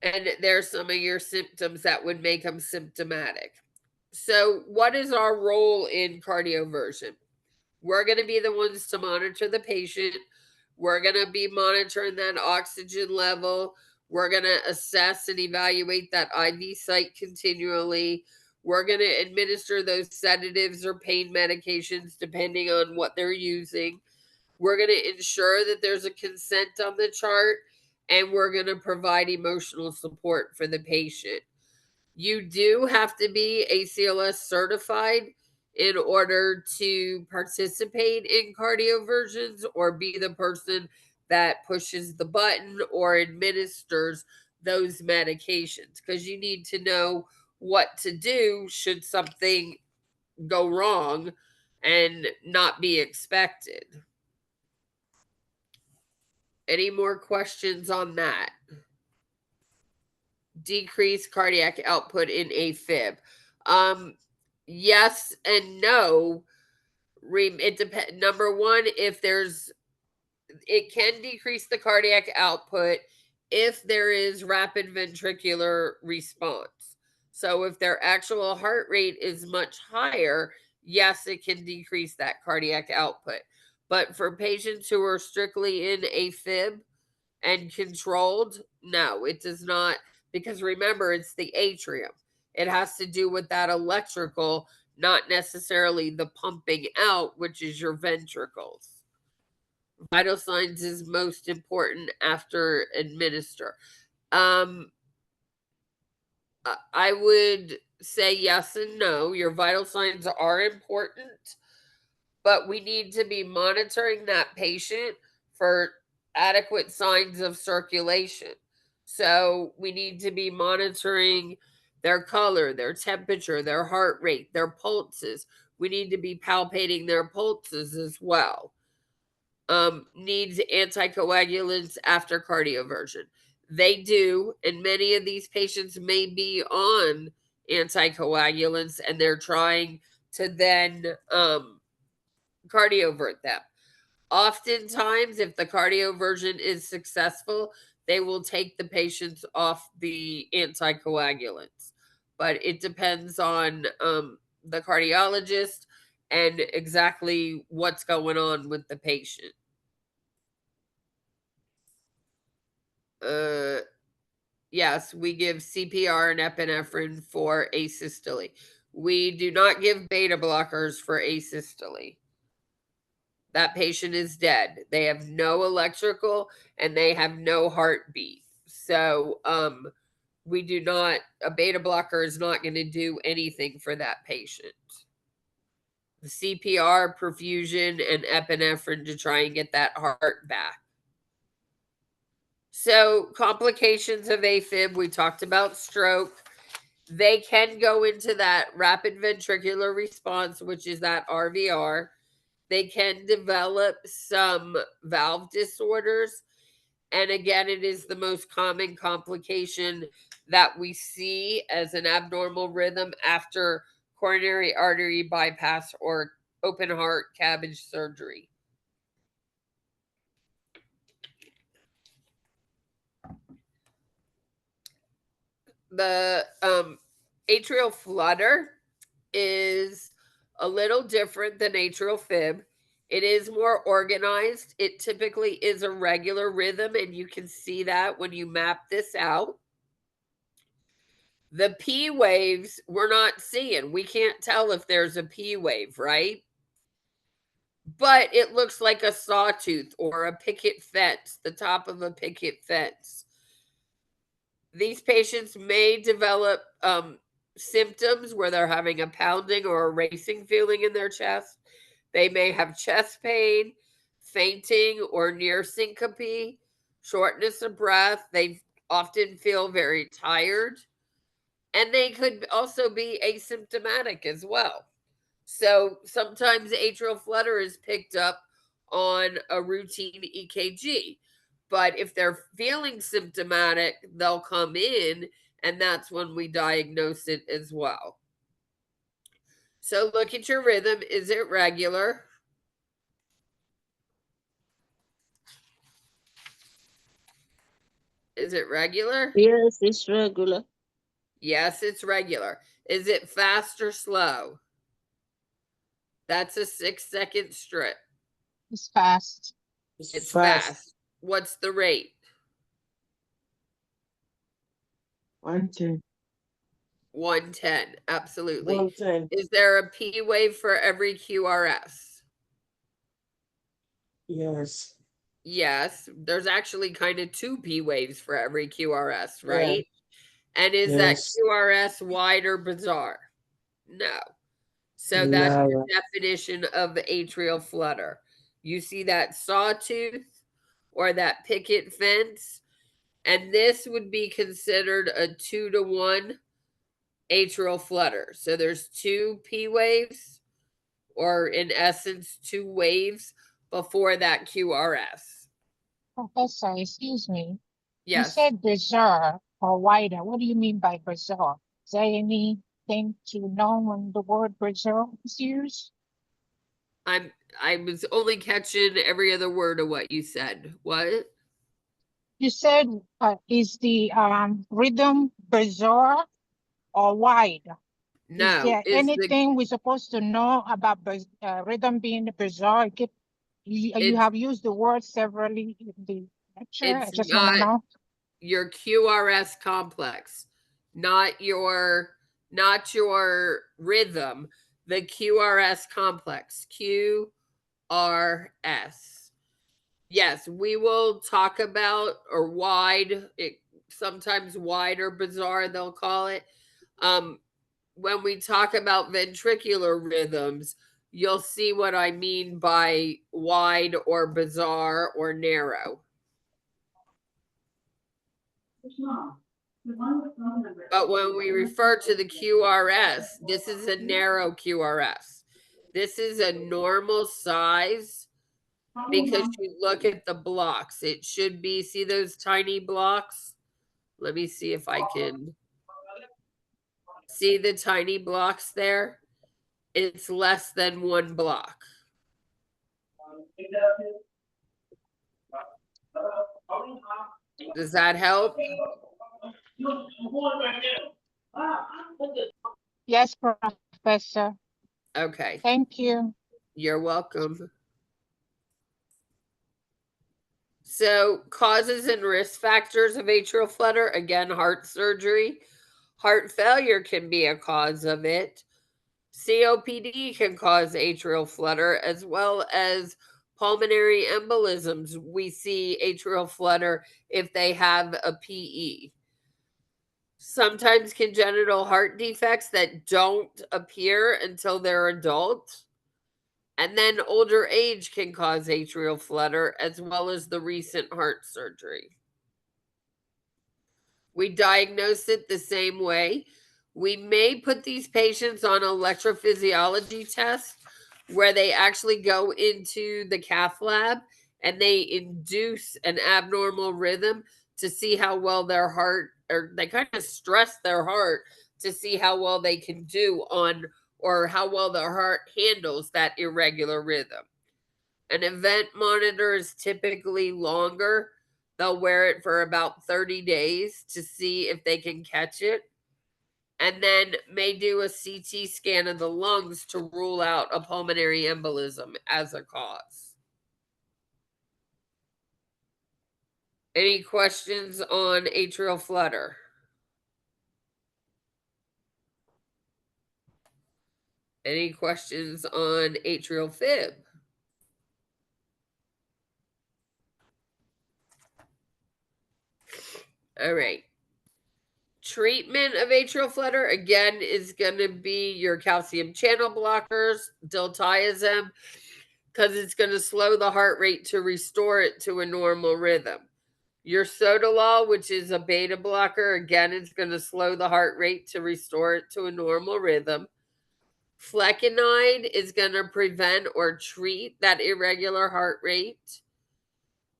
And there's some of your symptoms that would make them symptomatic. So what is our role in cardioversion? We're going to be the ones to monitor the patient. We're going to be monitoring that oxygen level. We're going to assess and evaluate that IV site continually. We're going to administer those sedatives or pain medications depending on what they're using. We're going to ensure that there's a consent on the chart, and we're going to provide emotional support for the patient. You do have to be ACLS certified in order to participate in cardioversions or be the person that pushes the button or administers those medications, because you need to know what to do should something go wrong and not be expected. Any more questions on that? Decrease cardiac output in AFib. Yes and no. It depends. Number one, it can decrease the cardiac output if there is rapid ventricular response. So if their actual heart rate is much higher, yes, it can decrease that cardiac output. But for patients who are strictly in AFib and controlled, no, it does not. Because remember, it's the atrium. It has to do with that electrical, not necessarily the pumping out, which is your ventricles. Vital signs is most important after administer. I would say yes and no. Your vital signs are important, but we need to be monitoring that patient for adequate signs of circulation. So we need to be monitoring their color, their temperature, their heart rate, their pulses. We need to be palpating their pulses as well. Needs anticoagulants after cardioversion. They do, and many of these patients may be on anticoagulants and they're trying to then cardiovert them. Oftentimes, if the cardioversion is successful, they will take the patients off the anticoagulants. But it depends on the cardiologist and exactly what's going on with the patient. Yes, we give CPR and epinephrine for asystole. We do not give beta blockers for asystole. That patient is dead. They have no electrical and they have no heartbeat. So, we do not, a beta blocker is not going to do anything for that patient. The CPR, perfusion, and epinephrine to try and get that heart back. So, complications of AFib, we talked about stroke. They can go into that rapid ventricular response, which is that RVR. They can develop some valve disorders. And again, it is the most common complication that we see as an abnormal rhythm after coronary artery bypass or open heart CABG surgery. The atrial flutter is a little different than atrial fib. It is more organized. It typically is a regular rhythm, and you can see that when you map this out. The P waves we're not seeing. We can't tell if there's a P wave, right? But it looks like a sawtooth or a picket fence, the top of a picket fence. These patients may develop symptoms where they're having a pounding or a racing feeling in their chest. They may have chest pain, fainting, or near syncope, shortness of breath. They often feel very tired. And they could also be asymptomatic as well. So sometimes atrial flutter is picked up on a routine EKG. But if they're feeling symptomatic, they'll come in, and that's when we diagnose it as well. So look at your rhythm. Is it regular? Is it regular? Yes, it's regular. Yes, it's regular. Is it fast or slow? That's a 6-second strip. It's fast. It's fast. What's the rate? 110. 110. Absolutely. 110. Is there a P wave for every QRS? Yes. Yes. There's actually kind of 2 P waves for every QRS, right? Yeah. And is Yes. that QRS wide or bizarre? No. So that's the definition of the atrial flutter. You see that sawtooth or that picket fence, and this would be considered a 2-to-1 atrial flutter. So there's 2 P waves, or in essence, 2 waves before that QRS. Professor, excuse me. You Yes. said bizarre or wider. What do you mean by bizarre? Is there anything to know when the word bizarre is used? I was only catching every other word of what you said. What? You said, is the rhythm bizarre or wide? No, there is the anything we're supposed to know about rhythm being bizarre? You have used the word severally in the lecture. I it's just want to not know. your QRS complex, not your rhythm, the QRS complex, QRS. Yes, we will talk about or wide, sometimes wide or bizarre they'll call it. When we talk about ventricular rhythms, you'll see what I mean by wide or bizarre or narrow. But when we refer to the QRS, this is a narrow QRS. This is a normal size because you look at the blocks. It should be, see those tiny blocks? Let me see if I can see the tiny blocks there. It's less than 1 block. Does that help? Yes, Professor. Okay. Thank you. You're welcome. So, causes and risk factors of atrial flutter, again, heart surgery. Heart failure can be a cause of it. COPD can cause atrial flutter, as well as pulmonary embolisms. We see atrial flutter if they have a PE. Sometimes congenital heart defects that don't appear until they're adult. And then older age can cause atrial flutter, as well as the recent heart surgery. We diagnose it the same way. We may put these patients on electrophysiology tests where they actually go into the cath lab and they induce an abnormal rhythm to see how well their heart, or they kind of stress their heart to see how well they can do on, or how well their heart handles that irregular rhythm. An event monitor is typically longer. They'll wear it for about 30 days to see if they can catch it, and then may do a CT scan of the lungs to rule out a pulmonary embolism as a cause. Any questions on atrial flutter? Any questions on atrial fib? All right. Treatment of atrial flutter, again, is going to be your calcium channel blockers, diltiazem, because it's going to slow the heart rate to restore it to a normal rhythm. Your sotalol, which is a beta blocker, again, it's going to slow the heart rate to restore it to a normal rhythm. Flecainide is going to prevent or treat that irregular heart rate.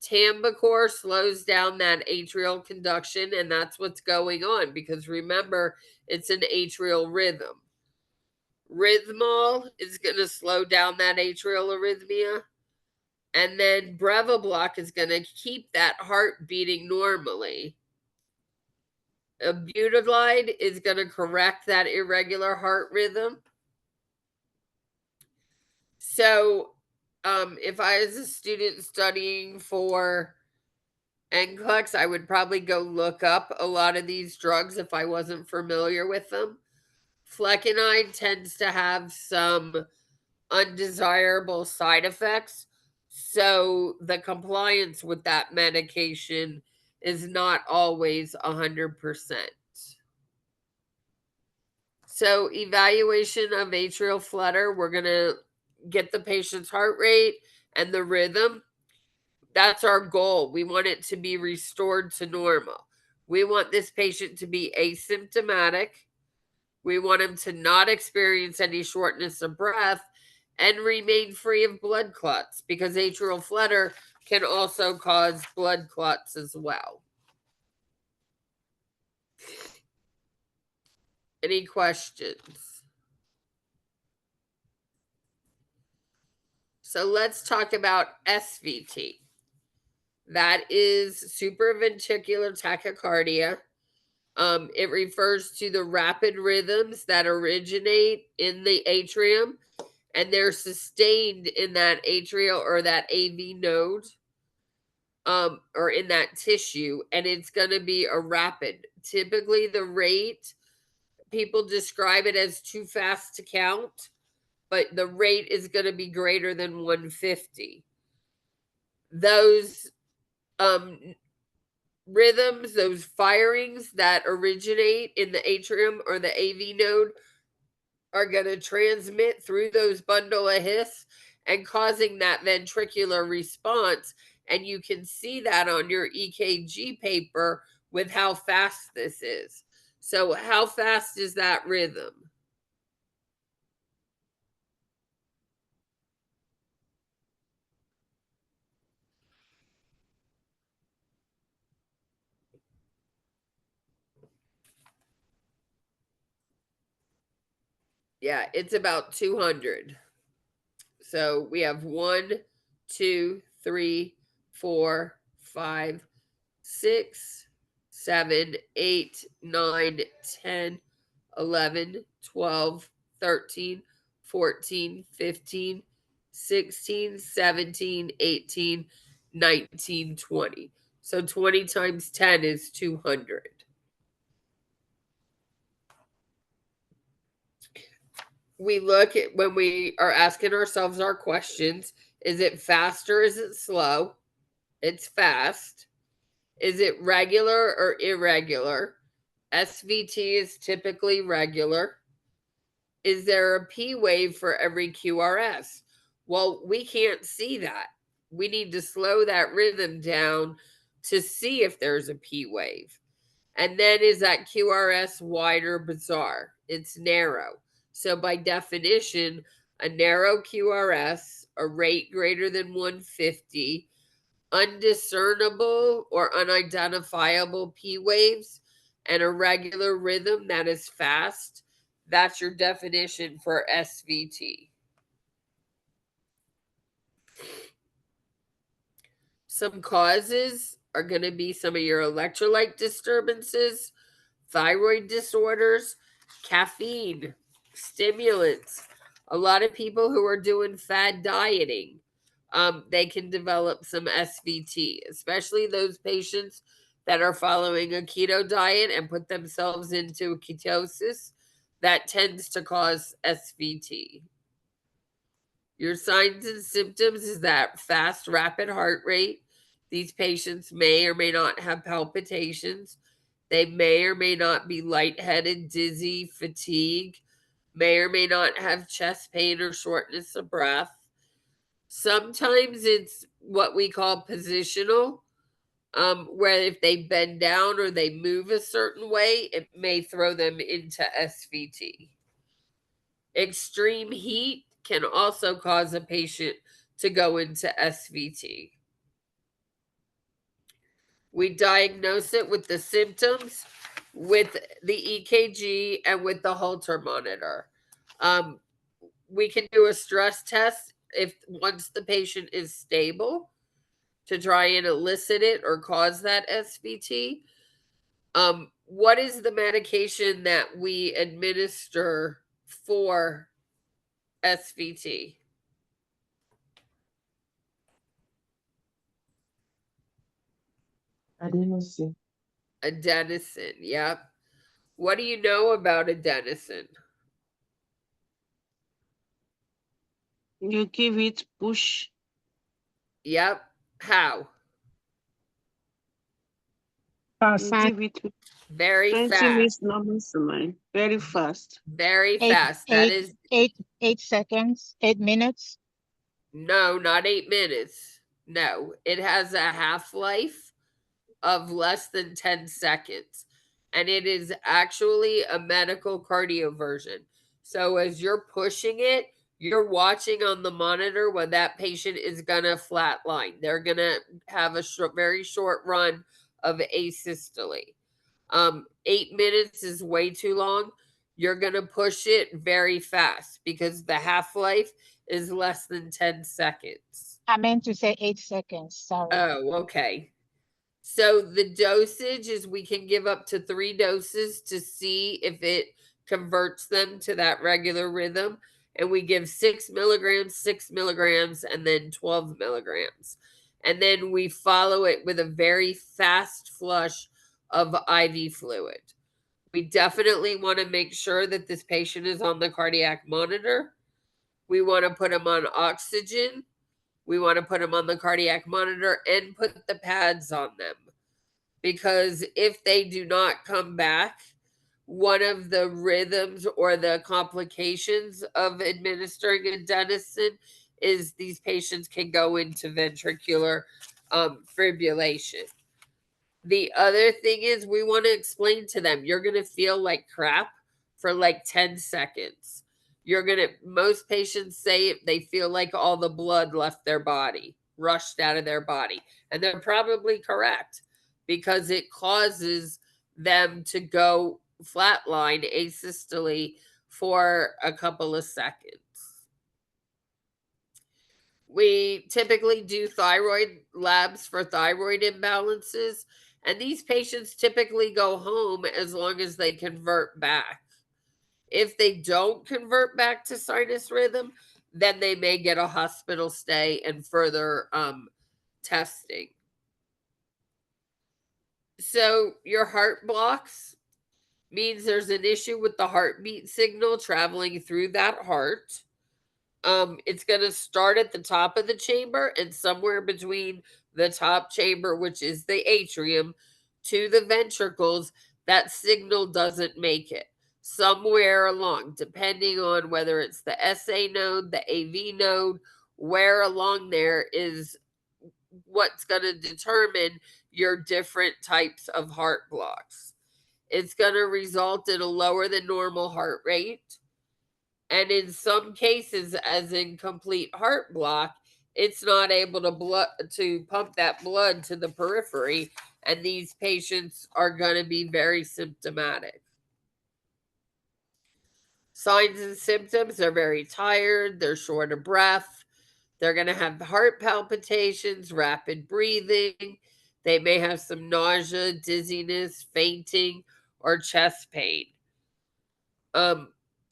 Tambacor slows down that atrial conduction, and that's what's going on, because remember, it's an atrial rhythm. Rhythmol is going to slow down that atrial arrhythmia. And then Brevibloc is going to keep that heart beating normally. Butylide is going to correct that irregular heart rhythm. So, if I was a student studying for NCLEX, I would probably go look up a lot of these drugs if I wasn't familiar with them. Flecainide tends to have some undesirable side effects, so the compliance with that medication is not always 100%. So, evaluation of atrial flutter, we're going to get the patient's heart rate and the rhythm. That's our goal. We want it to be restored to normal. We want this patient to be asymptomatic. We want him to not experience any shortness of breath and remain free of blood clots, because atrial flutter can also cause blood clots as well. Any questions? So let's talk about SVT. That is supraventricular tachycardia. It refers to the rapid rhythms that originate in the atrium and they're sustained in that atrial or that AV node, or in that tissue, and it's going to be a rapid. Typically, the rate, people describe it as too fast to count, but the rate is going to be greater than 150. Those rhythms, those firings that originate in the atrium or the AV node are going to transmit through those bundle of His and causing that ventricular response. And you can see that on your EKG paper with how fast this is. So how fast is that rhythm? Yeah, it's about 200. So we have 1, 2, 3, 4, 5, 6, 7, 8, 9, 10, 11, 12, 13, 14, 15, 16, 17, 18, 19, 20. So 20 times 10 is 200. We look at when we are asking ourselves our questions, is it fast or is it slow? It's fast. Is it regular or irregular? SVT is typically regular. Is there a P wave for every QRS? Well, we can't see that. We need to slow that rhythm down to see if there's a P wave. And then is that QRS wide or bizarre? It's narrow. So by definition, a narrow QRS, a rate greater than 150, undiscernible or unidentifiable P waves, and a regular rhythm that is fast, that's your definition for SVT. Some causes are going to be some of your electrolyte disturbances, thyroid disorders, caffeine, stimulants. A lot of people who are doing fad dieting, they can develop some SVT, especially those patients that are following a keto diet and put themselves into ketosis. That tends to cause SVT. Your signs and symptoms is that fast, rapid heart rate. These patients may or may not have palpitations. They may or may not be lightheaded, dizzy, fatigue, may or may not have chest pain or shortness of breath. Sometimes it's what we call positional, where if they bend down or they move a certain way, it may throw them into SVT. Extreme heat can also cause a patient to go into SVT. We diagnose it with the symptoms, with the EKG, and with the Holter monitor. We can do a stress test if once the patient is stable to try and elicit it or cause that SVT. What is the medication that we administer for SVT? Adenosine. Adenosine, yep. What do you know about adenosine? You give it push. Yep. How? You give it Very 20 fast. minutes normal saline. Very fast. Very fast. That is 8 seconds, 8 minutes. no, not 8 minutes. No, it has a half-life of less than 10 seconds. And it is actually a medical cardioversion. So as you're pushing it, you're watching on the monitor when that patient is going to flatline. They're going to have a very short run of asystole. 8 minutes is way too long. You're going to push it very fast because the half-life is less than 10 seconds. I meant to say 8 seconds. Sorry. Oh, okay. So the dosage is we can give up to 3 doses to see if it converts them to that regular rhythm. And we give 6 milligrams, 6 milligrams, and then 12 milligrams. And then we follow it with a very fast flush of IV fluid. We definitely want to make sure that this patient is on the cardiac monitor. We want to put them on oxygen. We want to put them on the cardiac monitor and put the pads on them. Because if they do not come back, one of the rhythms or the complications of administering adenosine is these patients can go into ventricular fibrillation. The other thing is we want to explain to them, you're going to feel like crap for like 10 seconds. Most patients say they feel like all the blood left their body, rushed out of their body. And they're probably correct because it causes them to go flatline asystole for a couple of seconds. We typically do thyroid labs for thyroid imbalances, and these patients typically go home as long as they convert back. If they don't convert back to sinus rhythm, then they may get a hospital stay and further testing. So your heart blocks means there's an issue with the heartbeat signal traveling through that heart. It's going to start at the top of the chamber, and somewhere between the top chamber, which is the atrium, to the ventricles, that signal doesn't make it. Somewhere along, depending on whether it's the SA node, the AV node, where along there is what's going to determine your different types of heart blocks. It's going to result in a lower than normal heart rate. And in some cases, as in complete heart block, it's not able to pump that blood to the periphery, and these patients are going to be very symptomatic. Signs and symptoms are very tired, they're short of breath, they're going to have heart palpitations, rapid breathing, they may have some nausea, dizziness, fainting, or chest pain.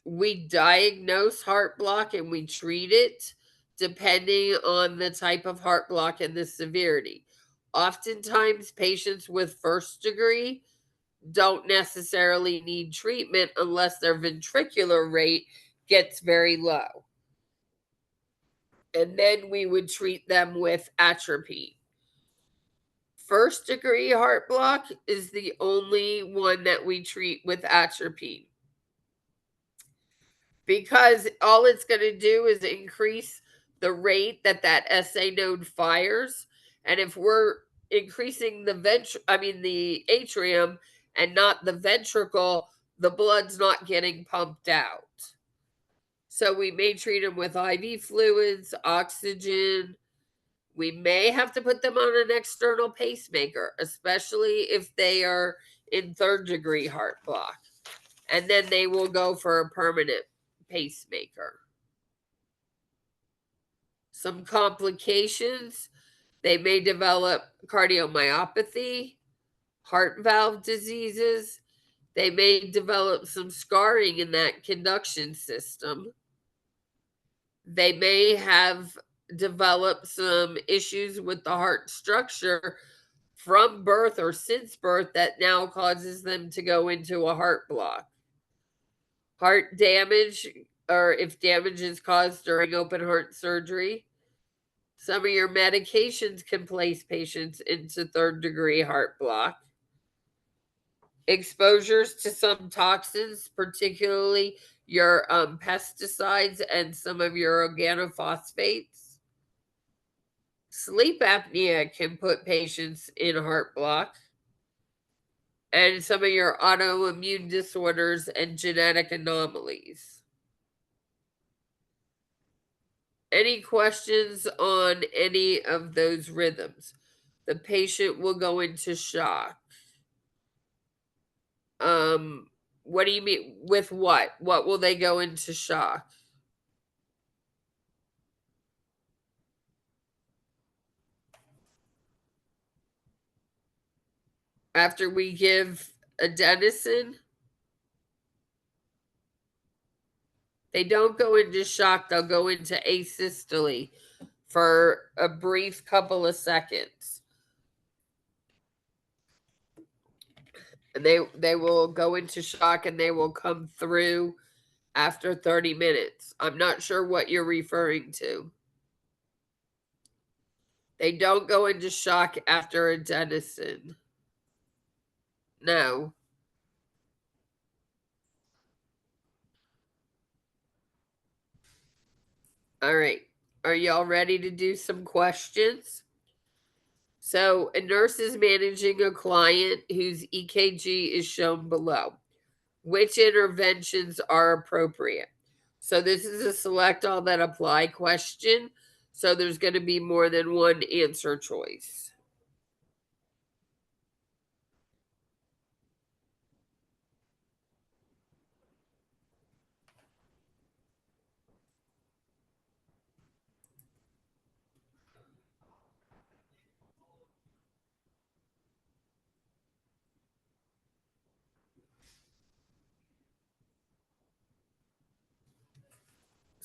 We diagnose heart block and we treat it depending on the type of heart block and the severity. Oftentimes, patients with first degree don't necessarily need treatment unless their ventricular rate gets very low. And then we would treat them with atropine. First degree heart block is the only one that we treat with atropine, because all it's going to do is increase the rate that SA node fires. And if we're increasing the atrium and not the ventricle, the blood's not getting pumped out. So we may treat them with IV fluids, oxygen. We may have to put them on an external pacemaker, especially if they are in third degree heart block. And then they will go for a permanent pacemaker. Some complications: they may develop cardiomyopathy, heart valve diseases. They may develop some scarring in that conduction system. They may have developed some issues with the heart structure from birth or since birth that now causes them to go into a heart block. Heart damage, or if damage is caused during open heart surgery. Some of your medications can place patients into third degree heart block. Exposures to some toxins, particularly your pesticides and some of your organophosphates. Sleep apnea can put patients in heart block. And some of your autoimmune disorders and genetic anomalies. Any questions on any of those rhythms? The patient will go into shock. What do you mean with what? What will they go into shock? after we give adenosine, they don't go into shock, they'll go into asystole for a brief couple of seconds. And they will go into shock and they will come through after 30 minutes. I'm not sure what you're referring to. They don't go into shock after adenosine. No. All right. Are y'all ready to do some questions? So, a nurse is managing a client whose EKG is shown below. Which interventions are appropriate? So, this is a select all that apply question. So, there's going to be more than one answer choice.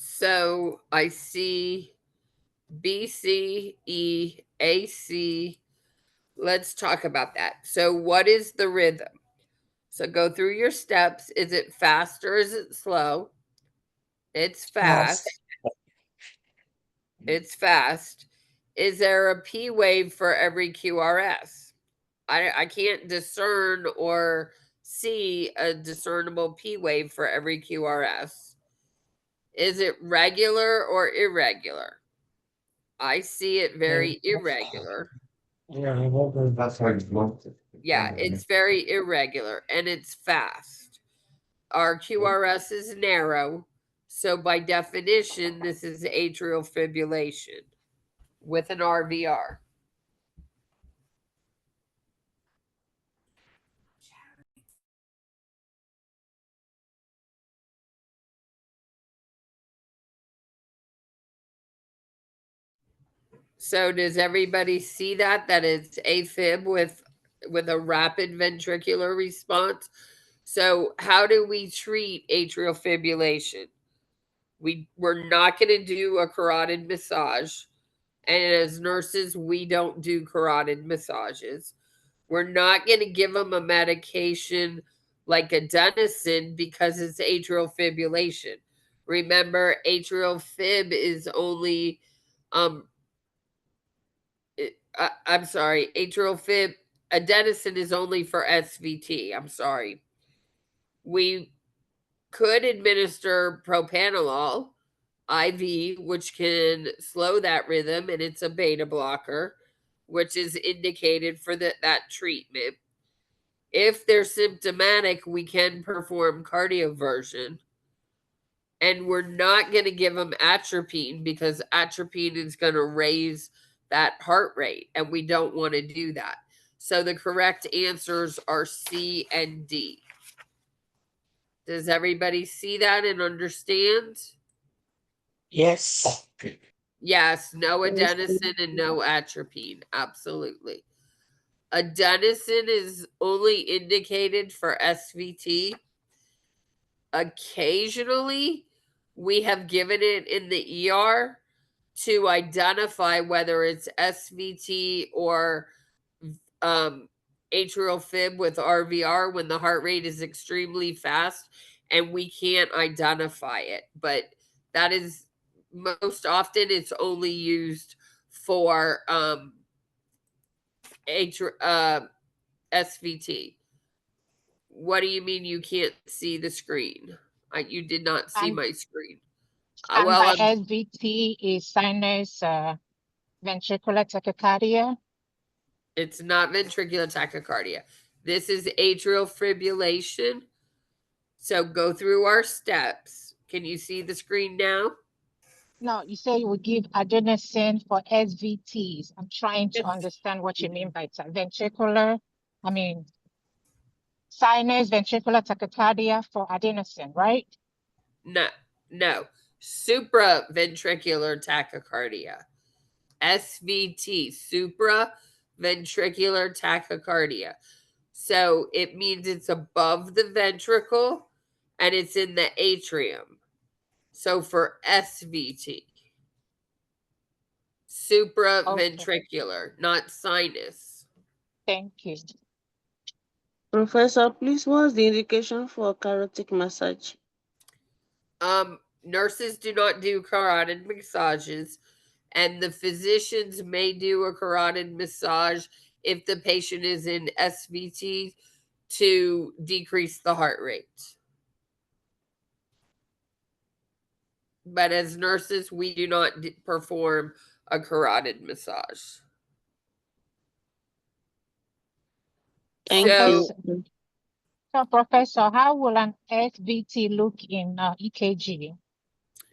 So I see B, C, E, A, C. Let's talk about that. So, what is the rhythm? So, go through your steps. Is it fast or is it slow? It's fast. It's fast. Is there a P wave for every QRS? I can't discern or see a discernible P wave for every QRS. Is it regular or irregular? I see it very irregular. Yeah, it's very irregular and it's fast. Our QRS is narrow, so by definition, this is atrial fibrillation with an RVR. So does everybody see that it's AFib with a rapid ventricular response? So how do we treat atrial fibrillation? We're not going to do a carotid massage. And as nurses, we don't do carotid massages. We're not going to give them a medication like adenosine because it's atrial fibrillation. Remember, atrial fib is only, I'm sorry, atrial fib, adenosine is only for SVT. I'm sorry. We could administer propranolol IV, which can slow that rhythm, and it's a beta blocker, which is indicated for that treatment. If they're symptomatic, we can perform cardioversion. And we're not going to give them atropine because atropine is going to raise that heart rate, and we don't want to do that. So the correct answers are C and D. Does everybody see that and understand? Yes. Yes, no adenosine and no atropine. Absolutely. Adenosine is only indicated for SVT. Occasionally, we have given it in the ER to identify whether it's SVT or atrial fib with RVR when the heart rate is extremely fast and we can't identify it. But that is most often it's only used for SVT. What do you mean you can't see the screen? You did not see my screen. And by SVT is sinus ventricular tachycardia. It's not ventricular tachycardia. This is atrial fibrillation. So go through our steps. Can you see the screen now? No, you say you would give adenosine for SVTs. I'm trying to understand what you mean by ventricular. I mean, sinus ventricular tachycardia for adenosine, right? No. Supraventricular tachycardia. SVT, supraventricular tachycardia. So it means it's above the ventricle and it's in the atrium. So for SVT, supraventricular, not sinus. Thank you. Professor, please, what's the indication for carotid massage? Nurses do not do carotid massages, and the physicians may do a carotid massage if the patient is in SVT to decrease the heart rate. But as nurses, we do not perform a carotid massage. Thank So, you. So, Professor, how will an SVT look in EKG?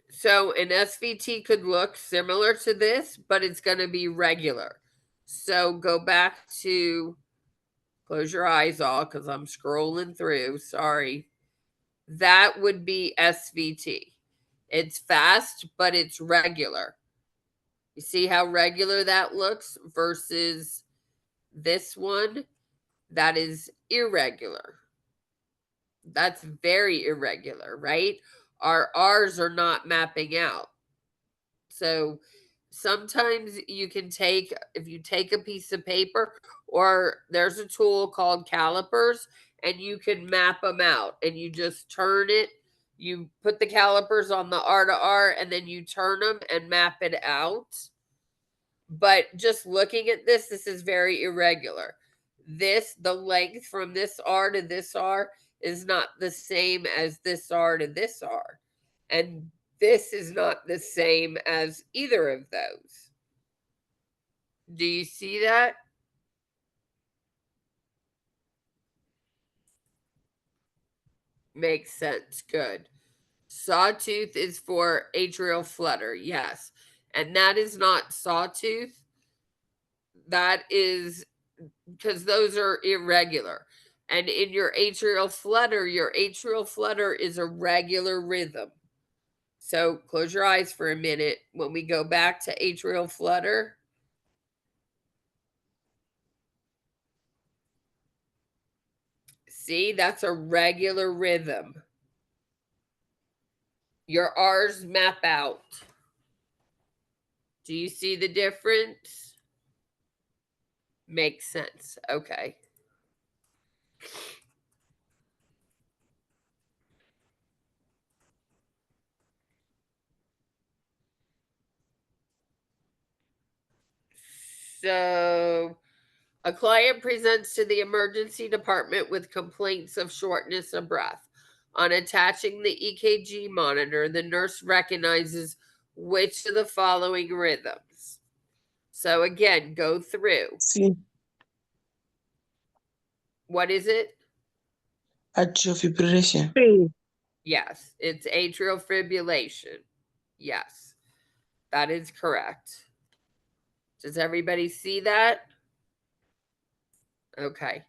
So an SVT could look similar to this, but it's going to be regular. So go back to, close your eyes all because I'm scrolling through. Sorry. That would be SVT. It's fast, but it's regular. You see how regular that looks versus this one? That is irregular. That's very irregular, right? Our R's are not mapping out. So sometimes you can take, if you take a piece of paper, or there's a tool called calipers, and you can map them out and you just turn it. You put the calipers on the R to R and then you turn them and map it out. But just looking at this is very irregular. The length from this R to this R is not the same as this R to this R. And this is not the same as either of those. Do you see that? Makes sense. Good. Sawtooth is for atrial flutter. Yes. And that is not sawtooth. That is because those are irregular. And in your atrial flutter is a regular rhythm. So close your eyes for a minute. When we go back to atrial flutter, see, that's a regular rhythm. Your R's map out. Do you see the difference? Makes sense. Okay. So, a client presents to the emergency department with complaints of shortness of breath. On attaching the EKG monitor, the nurse recognizes which of the following rhythms. So, again, go through. C. What is it? Atrial fibrillation. Yes, it's atrial fibrillation. Yes, that is correct. Does everybody see that? Okay.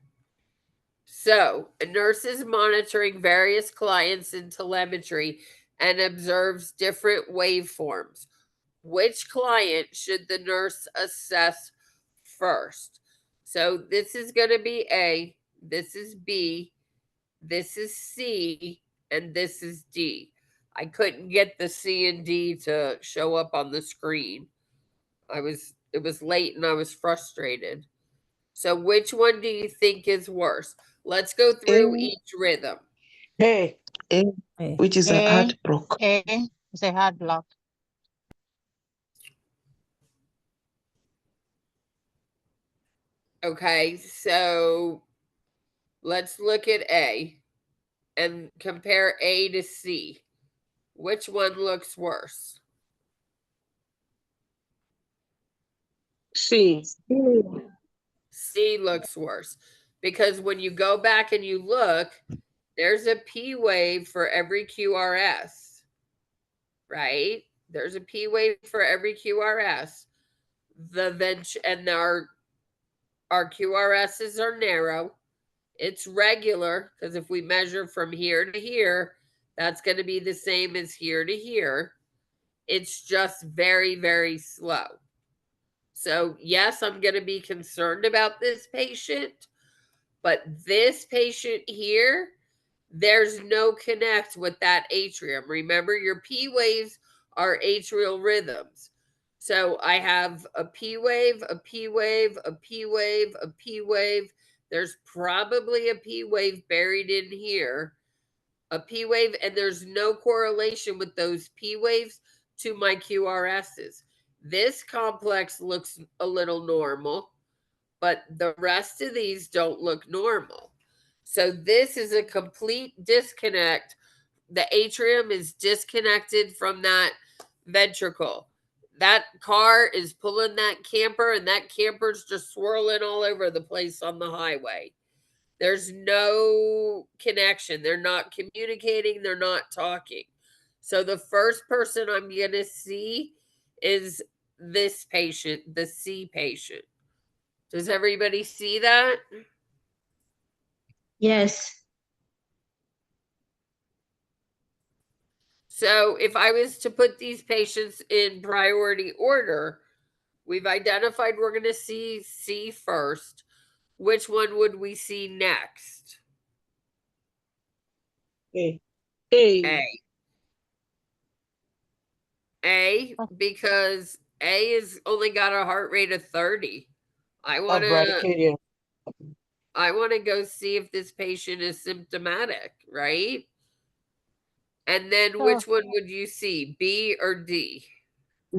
So, a nurse is monitoring various clients in telemetry and observes different waveforms. Which client should the nurse assess first? So, this is going to be A, this is B, this is C, and this is D. I couldn't get the C and D to show up on the screen. It was late and I was frustrated. So which one do you think is worse? Let's go through each rhythm. A, which is a heart block. A is a heart block. Okay, so let's look at A and compare A to C. Which one looks worse? C. C looks worse because when you go back and you look, there's a P wave for every QRS, right? There's a P wave for every QRS. And our QRSs are narrow. It's regular because if we measure from here to here, that's going to be the same as here to here. It's just very, very slow. So, yes, I'm going to be concerned about this patient, But this patient here, there's no connect with that atrium. Remember, your P waves are atrial rhythms. So I have a P wave, a P wave, a P wave, a P wave. There's probably a P wave buried in here, a P wave, and there's no correlation with those P waves to my QRSs. This complex looks a little normal, but the rest of these don't look normal. So this is a complete disconnect. The atrium is disconnected from that ventricle. That car is pulling that camper, and that camper's just swirling all over the place on the highway. There's no connection. They're not communicating, they're not talking. So the first person I'm going to see is this patient, the C patient. Does everybody see that? Yes. So if I was to put these patients in priority order, we've identified we're going to see C first. Which one would we see next? A. A, because A is only got a heart rate of 30. I want to go see if this patient is symptomatic, right? And then which one would you see, B or D?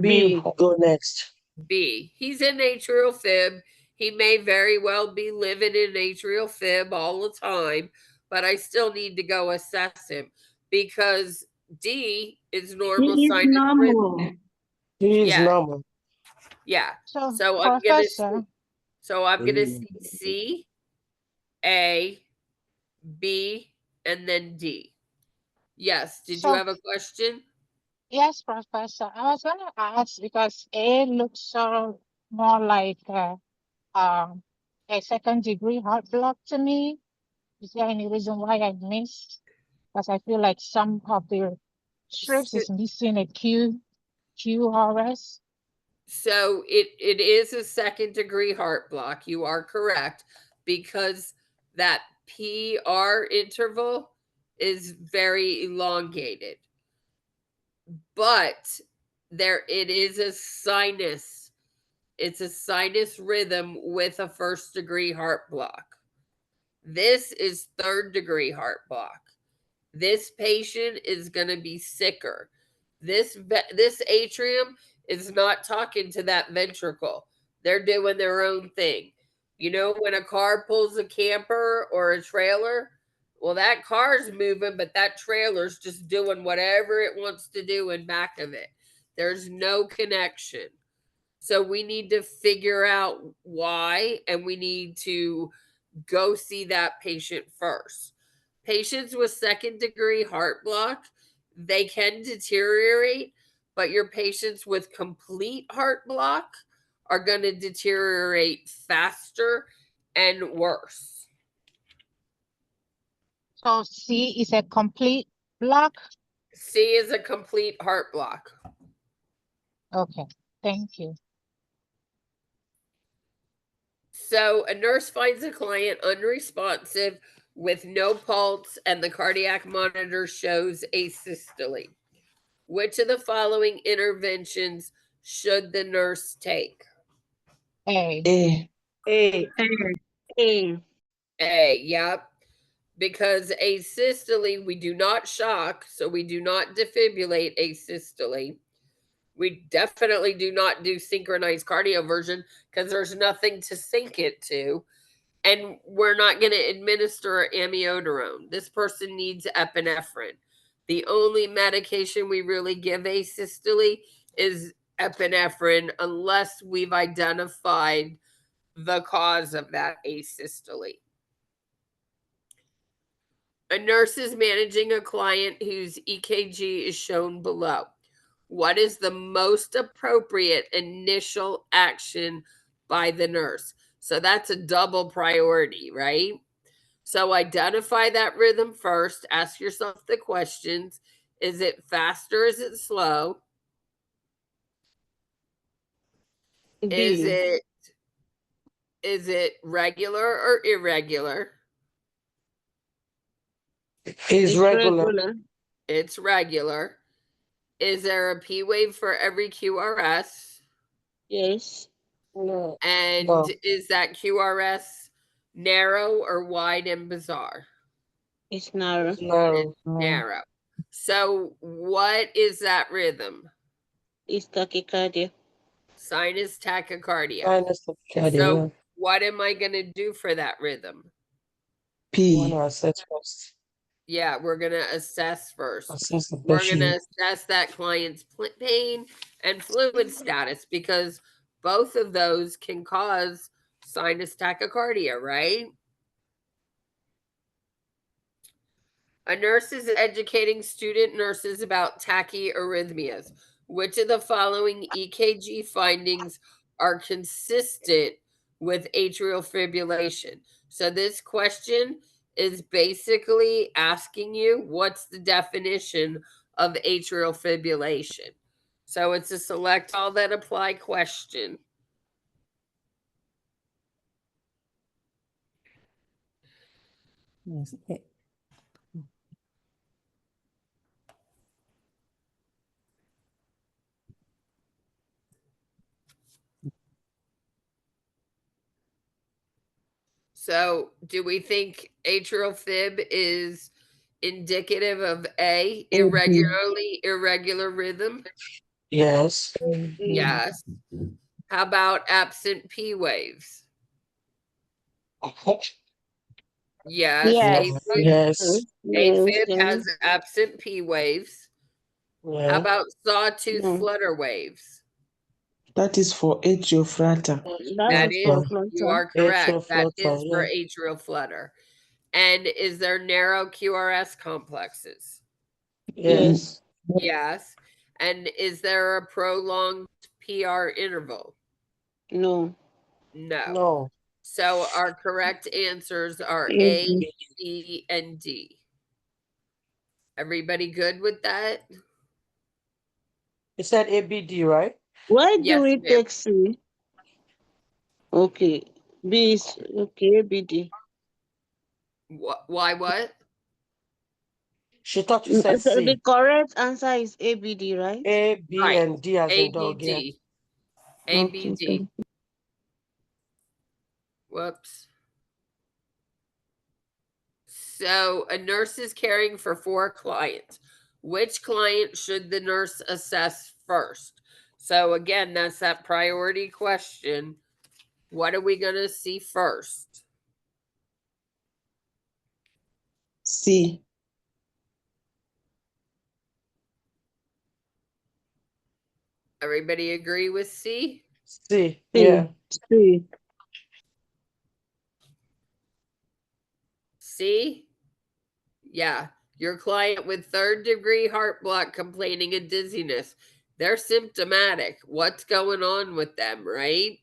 B. Go next. B. He's in atrial fib. He may very well be living in atrial fib all the time, but I still need to go assess him because D is normal He is sinus normal. rhythm. He is Yeah. normal. Yeah. So, So Professor, I'm gonna see C, A, B, and then D. Yes. Did you so have a question? yes, Professor. I was gonna ask because A looks more like a second degree heart block to me. Is there any reason why I missed? Because I feel like some of the strips is missing a QRS. So it is a second degree heart block. You are correct, because that PR interval is very elongated. But it is a sinus. It's a sinus rhythm with a first degree heart block. This is third degree heart block. This patient is going to be sicker. This atrium is not talking to that ventricle. They're doing their own thing. You know, when a car pulls a camper or a trailer, well, that car's moving, but that trailer's just doing whatever it wants to do in back of it. There's no connection. So we need to figure out why, and we need to go see that patient first. Patients with second degree heart block, they can deteriorate, but your patients with complete heart block are going to deteriorate faster and worse. So C is a complete block. C is a complete heart block. Okay, thank you. So a nurse finds a client unresponsive with no pulse and the cardiac monitor shows asystole. Which of the following interventions should the nurse take? A. A. A. A, yep. Because asystole, we do not shock, so we do not defibrillate asystole. We definitely do not do synchronized cardioversion because there's nothing to sync it to. And we're not going to administer amiodarone. This person needs epinephrine. The only medication we really give asystole is epinephrine unless we've identified the cause of that asystole. A nurse is managing a client whose EKG is shown below. What is the most appropriate initial action by the nurse? So that's a double priority, right? So identify that rhythm first. Ask yourself the questions. Is it faster? Is it slow? B. Is it Is it regular or irregular? It's Is regular. regular. It's regular. Is there a P wave for every QRS? Yes. No. And No. is that QRS narrow or wide and bizarre? It's narrow. It's narrow. Narrow. So what is that rhythm? It's tachycardia. Sinus tachycardia. Sinus tachycardia. So what am I going to do for that rhythm? You want to assess first. Yeah, we're going to assess first. Assess the We're going patient. to assess that client's pain and fluid status because both of those can cause sinus tachycardia, right? A nurse is educating student nurses about tachyarrhythmias. Which of the following EKG findings are consistent with atrial fibrillation? So this question is basically asking you what's the definition of atrial fibrillation. So it's a select all that apply question. Yes. So do we think atrial fib is indicative of A, irregular rhythm? Yes. Yes. How about absent P waves? Yes. Yes. Yes. AFib Yes. has absent P waves. How Yeah. about sawtooth No. flutter waves? That is for atrial flutter. That That is is, for you flutter. are correct. Atrial That flutter, is for yeah. atrial flutter. And is there narrow QRS complexes? Yes. Yes. And is there a prolonged PR interval? No. No. No. So our correct answers are A, Mhm. B, and D. Everybody good with that? You said ABD, right? Why Yes, do we ma'am. take C? Okay. B is okay, BD. Why what? She thought you said So the C. correct answer is ABD, right? A, B, Right. and D as in dog, yeah. ABD. Okay, ABD. thank you. Whoops. So a nurse is caring for 4 clients. Which client should the nurse assess first? So again, that's that priority question. What are we going to see first? C. Everybody agree with C? C, yeah. C. C? Yeah. Your client with 3rd-degree heart block complaining of dizziness. They're symptomatic. What's going on with them, right?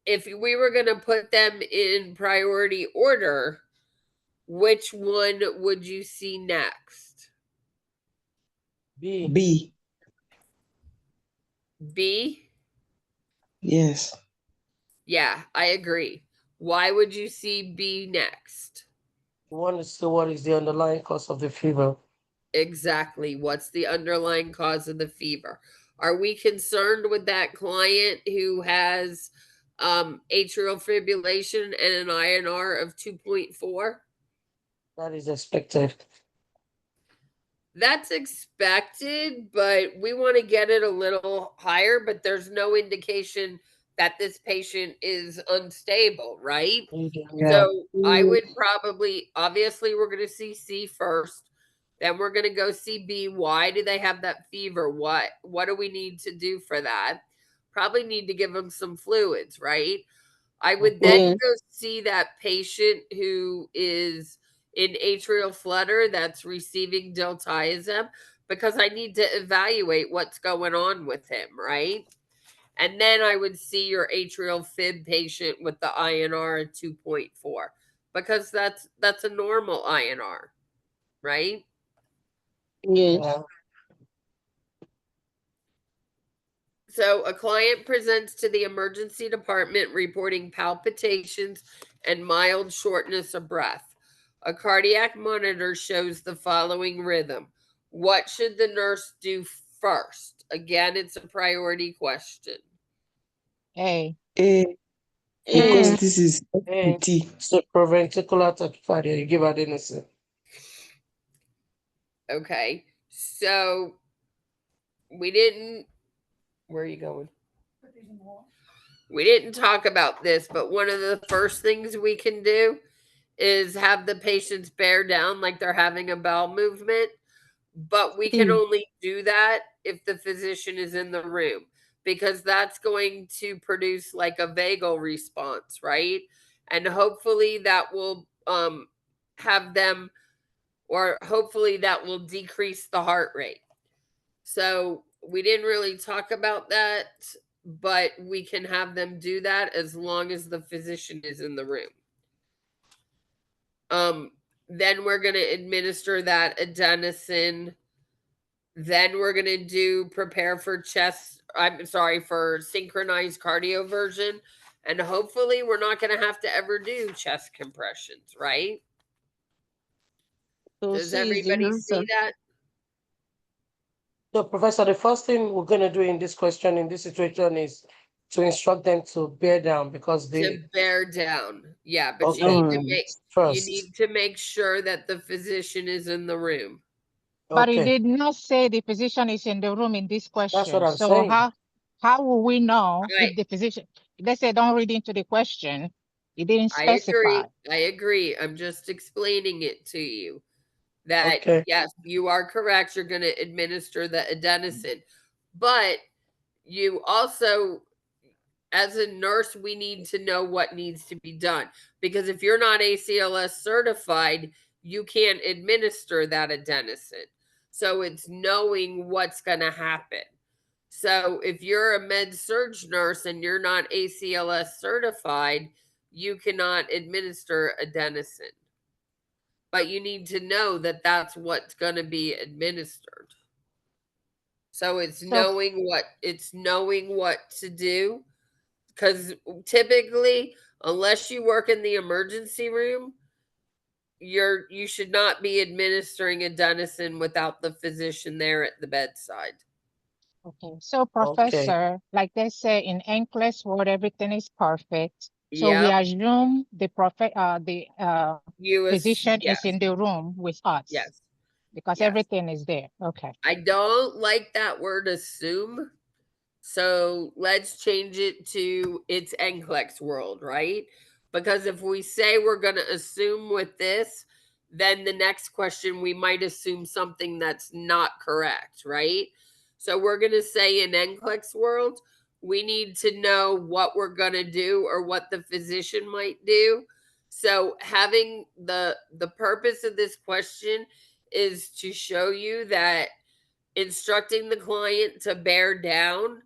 If we were going to put them in priority order, which one would you see next? B. B? Yes. Yeah, I agree. Why would you see B next? We want to see what is the underlying cause of the fever. Exactly. What's the underlying cause of the fever? Are we concerned with that client who has atrial fibrillation and an INR of 2.4? That is expected. That's expected, but we want to get it a little higher, but there's no indication that this patient is unstable, right? Yeah. So I would probably, obviously, we're going to see C first. Then we're going to go see B. Why do they have that fever? What do we need to do for that? Probably need to give them some fluids, right? I would then Yes. go see that patient who is in atrial flutter that's receiving diltiazem because I need to evaluate what's going on with him, right? And then I would see your atrial fib patient with the INR at 2.4 because that's a normal INR, right? Yes. Yeah. So a client presents to the emergency department reporting palpitations and mild shortness of breath. A cardiac monitor shows the following rhythm. What should the nurse do first? Again, it's a priority question. A. A, because this is SVT. Supraventricular tachycardia. You give adenosine. Okay, so we didn't. Where are you going? We didn't talk about this, but one of the first things we can do is have the patients bear down like they're having a bowel movement. But we can only do that if the physician is in the room, because that's going to produce like a vagal response, right? And hopefully that will have them, or hopefully that will decrease the heart rate. So we didn't really talk about that, but we can have them do that as long as the physician is in the room. Then we're going to administer that adenosine. Then we're going to do prepare for for synchronized cardioversion. And hopefully we're not going to have to ever do chest compressions, right? So Does C is the everybody answer. see that? So, Professor, the first thing we're going to do in this question, in this situation, is to instruct them to bear down because To they. bear down. Yeah, but Okay. you First. need to make sure that the physician is in the room. But it Okay. did not say the physician is in the room in this question. That's what I'm So saying. how will we know Right. if the physician, let's say don't read into the question, it didn't I specify. agree. I'm just explaining it to you. That Okay. yes, you are correct. You're going to administer the adenosine, but you also, as a nurse, we need to know what needs to be done, because if you're not ACLS certified, you can't administer that adenosine. So it's knowing what's going to happen. So if you're a med-surg nurse and you're not ACLS certified, you cannot administer adenosine. But you need to know that that's what's going to be administered. So it's knowing what to do, because typically, unless you work in the emergency room, you should not be administering adenosine without the physician there at the bedside. Okay, so Professor, like they say in NCLEX world, everything is perfect. So we assume the physician is in the room with us. Yes. Because everything is there. Okay. I don't like that word assume. So let's change it to it's NCLEX world, right? Because if we say we're going to assume with this, then the next question we might assume something that's not correct, right? So we're going to say in NCLEX world, we need to know what we're going to do or what the physician might do. So having the purpose of this question is to show you that instructing the client to bear down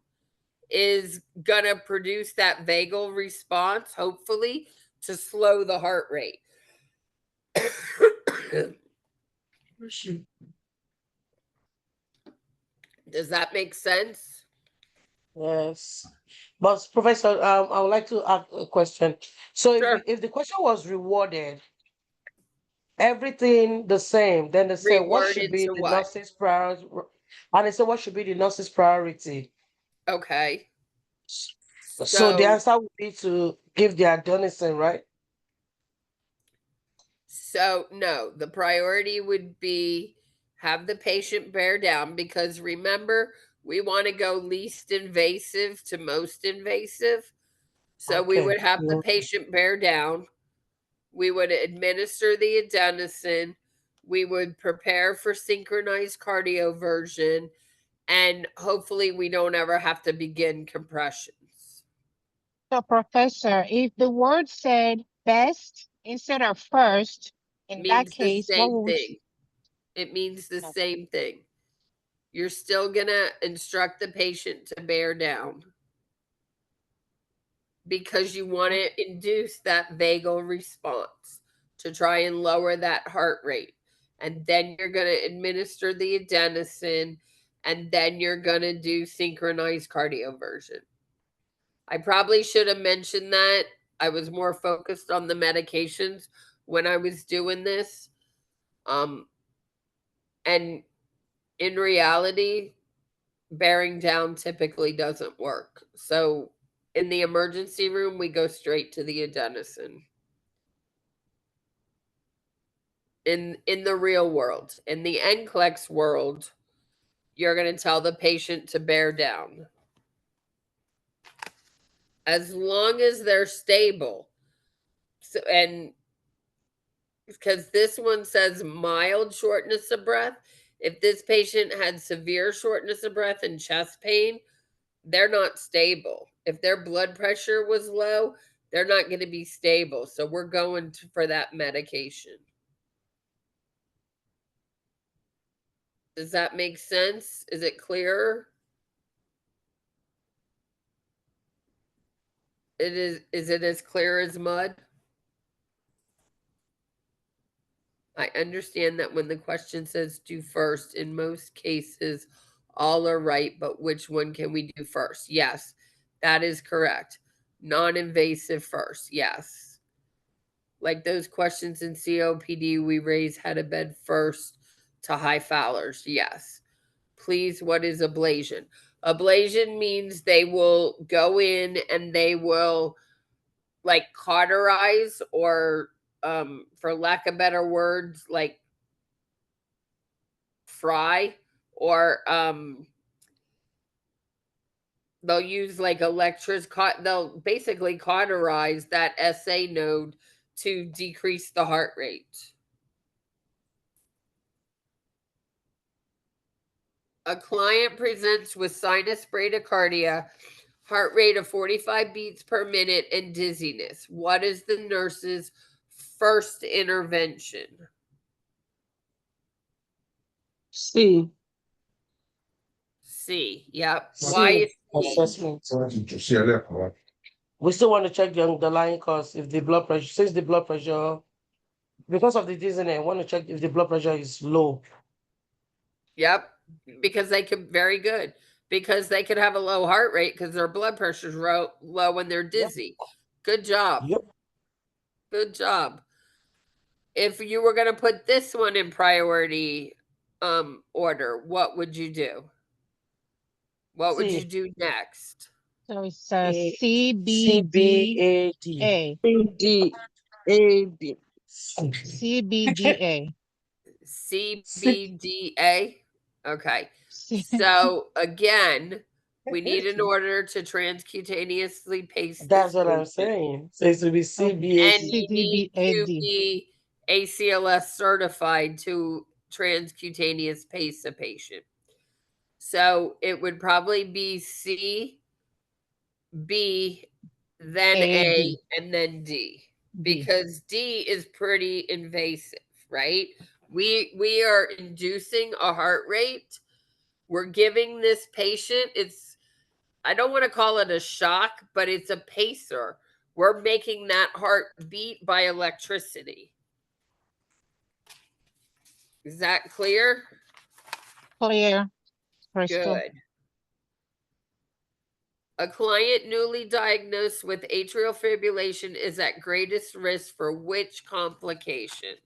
is going to produce that vagal response, hopefully, to slow the heart rate. Does that make sense? Yes. But Professor, I would like to ask a question. So Sure. if the question was rewarded, everything the same, then they say what should be the nurse's priority, and they say what should be the nurse's priority. Okay. So the answer would be to give the adenosine, right? So no, the priority would be have the patient bear down, because remember, we want to go least invasive to most invasive. So we would have the patient bear down. We would administer the adenosine. We would prepare for synchronized cardioversion. And hopefully we don't ever have to begin compressions. So Professor, if the word said best instead of first, in that case, what would it means the same thing. You're still going to instruct the patient to bear down, because you want to induce that vagal response to try and lower that heart rate. And then you're going to administer the adenosine. and then you're going to do synchronized cardioversion. I probably should have mentioned that. I was more focused on the medications when I was doing this. And in reality, bearing down typically doesn't work. So in the emergency room, we go straight to the adenosine. In the real world, in the NCLEX world, you're going to tell the patient to bear down. As long as they're stable. So, and because this one says mild shortness of breath, if this patient had severe shortness of breath and chest pain, they're not stable. If their blood pressure was low, they're not going to be stable. So we're going for that medication. Does that make sense? Is it clearer? It is. Is it as clear as mud? I understand that when the question says do first, in most cases, all are right, but which one can we do first? Yes, that is correct. Non-invasive first, yes. Like those questions in COPD we raise head of bed first to high Fowlers, yes. Please, what is ablation? Ablation means they will go in and they will like cauterize or for lack of better words, like fry, or they'll use like they'll basically cauterize that SA node to decrease the heart rate. A client presents with sinus bradycardia, heart rate of 45 beats per minute, and dizziness. What is the nurse's first intervention? C. C. Yep. C. Why is C? Assessment. We still want to check the underlying cause. If the blood pressure, since the blood pressure, because of the dizziness, I want to check if the blood pressure is low. Yep. Because they could, very good. Because they could have a low heart rate because their blood pressure's low when they're dizzy. Yep. Good job. Yep. Good job. If you were going to put this one in priority order, what would you do? What would you do next? So it's CBDA. CBDAB. CBDA. CBDA. Okay. So again, we need an order to transcutaneously pace. That's what I'm saying. So it will be CBAD. And you need to be ACLS certified to transcutaneous pace a patient. So it would probably be C, B, then A, and then D. Because D is pretty invasive, right? We are inducing a heart rate. We're giving this patient, I don't want to call it a shock, but it's a pacer. We're making that heart beat by electricity. Is that clear? Clear. Crystal. Good. A client newly diagnosed with atrial fibrillation is at greatest risk for which complication?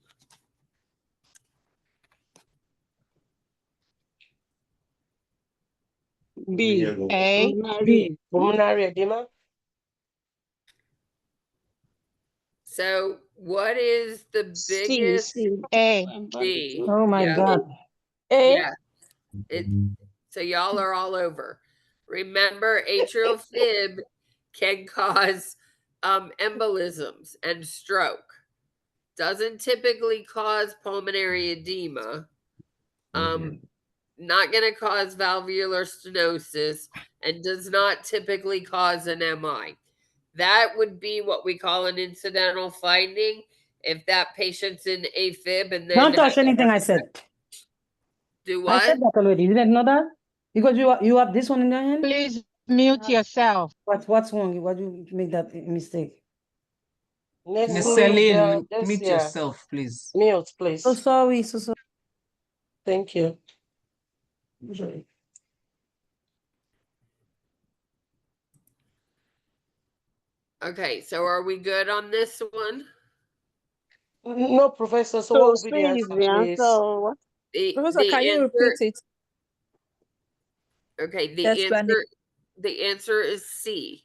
B. A. B. Pulmonary edema. So what is the biggest? C. A. D. Oh my God. A. Yeah. So y'all are all over. Remember, atrial fib can cause embolisms and stroke. Doesn't typically cause pulmonary edema. Not going to cause valvular stenosis, and does not typically cause an MI. That would be what we call an incidental finding if that patient's in AFib and then Don't touch anything I said. Do what? I said that already. You didn't know that? Because you have this one in your hand? Please mute yourself. What's wrong? Why do you make that mistake? Celine, mute yourself, please. Mute, please. So sorry. Thank you. Okay, so are we good on this one? No, Professor. So So what will be C the is answer, the answer, please? or what? Professor, can you repeat it? Okay, Explanation. the answer is C.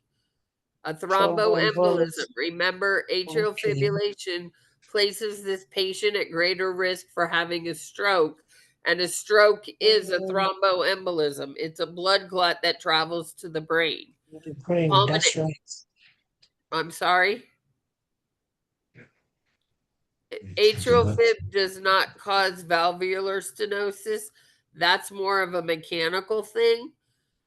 A thromboembolism. Thromboembolism. Remember, atrial Okay. fibrillation places this patient at greater risk for having a stroke. And a stroke is a thromboembolism. It's a blood clot that travels to the brain. The brain, that's right. I'm sorry? Atrial fib does not cause valvular stenosis. That's more of a mechanical thing.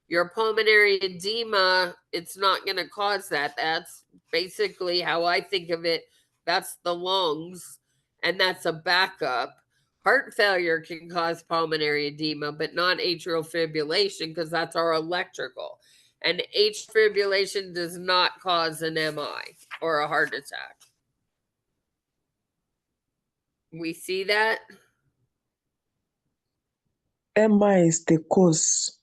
Your pulmonary edema, it's not going to cause that. That's basically how I think of it. That's the lungs, and that's a backup. Heart failure can cause pulmonary edema, but not atrial fibrillation because that's our electrical. And atrial fibrillation does not cause an MI or a heart attack. We see that? MI is the cause.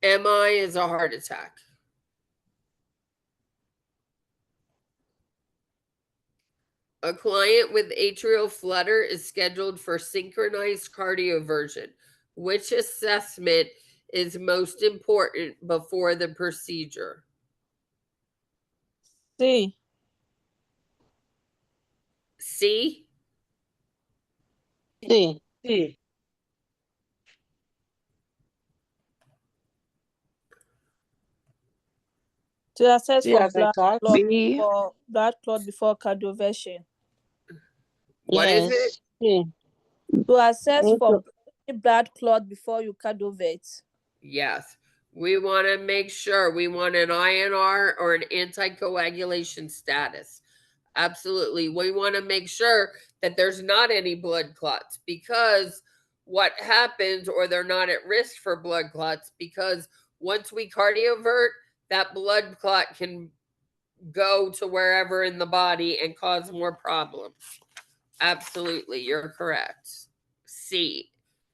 MI is a heart attack. A client with atrial flutter is scheduled for synchronized cardioversion. Which assessment is most important before the procedure? C. C? C. C. To assess C for as in cat. B. blood clot before cardioversion. What is it? C. To assess for Atrial- blood clot before you cardioverse. Yes. We want to make sure we want an INR or an anticoagulation status. Absolutely. We want to make sure that there's not any blood clots because what happens, or they're not at risk for blood clots, because once we cardiovert, that blood clot can go to wherever in the body and cause more problems. Absolutely. You're correct. C.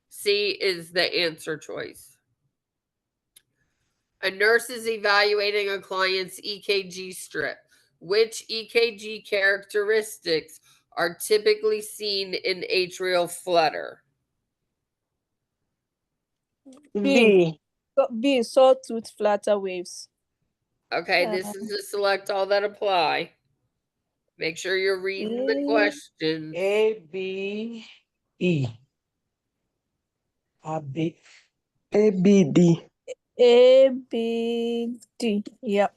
C is the answer choice. A nurse is evaluating a client's EKG strip. Which EKG characteristics are typically seen in atrial flutter? B. B. Sawtooth flutter waves. Okay, this is to select all that apply. Make sure you're reading the questions. A, B, E. A, B. A, B, D. A, B, D. Yep.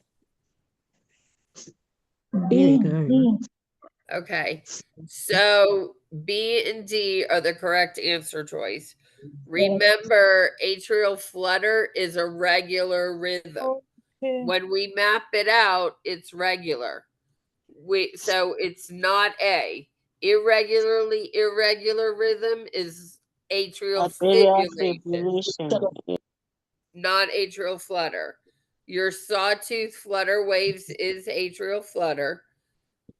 Okay, so B and D are the correct answer choice. Remember, atrial flutter is a regular rhythm. Okay. When we map it out, it's regular. So it's not A. Irregular rhythm is atrial fibrillation, not atrial flutter. Your sawtooth flutter waves is atrial flutter.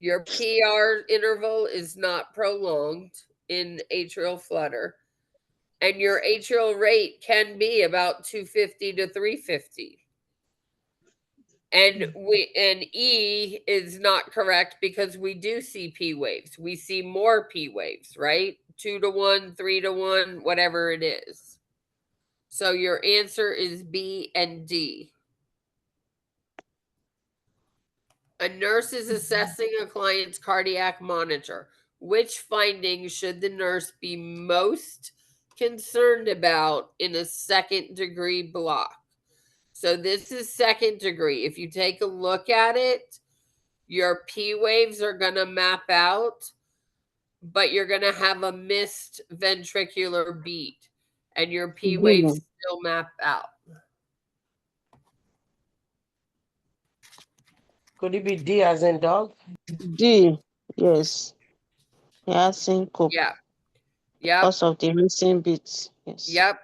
Your PR interval is not prolonged in atrial flutter. And your atrial rate can be about 250 to 350. And E is not correct because we do see P waves. We see more P waves, right? 2 to 1, 3 to 1, whatever it is. So your answer is B and D. A nurse is assessing a client's cardiac monitor. Which findings should the nurse be most concerned about in a second-degree block? So this is second degree. If you take a look at it, your P waves are going to map out, but you're going to have a missed ventricular beat, and your P waves still map out. Could it be D as in dog? D. Yes. Yeah, syncope. Yeah. Yep. Because of the missing beats. Yes. Yep.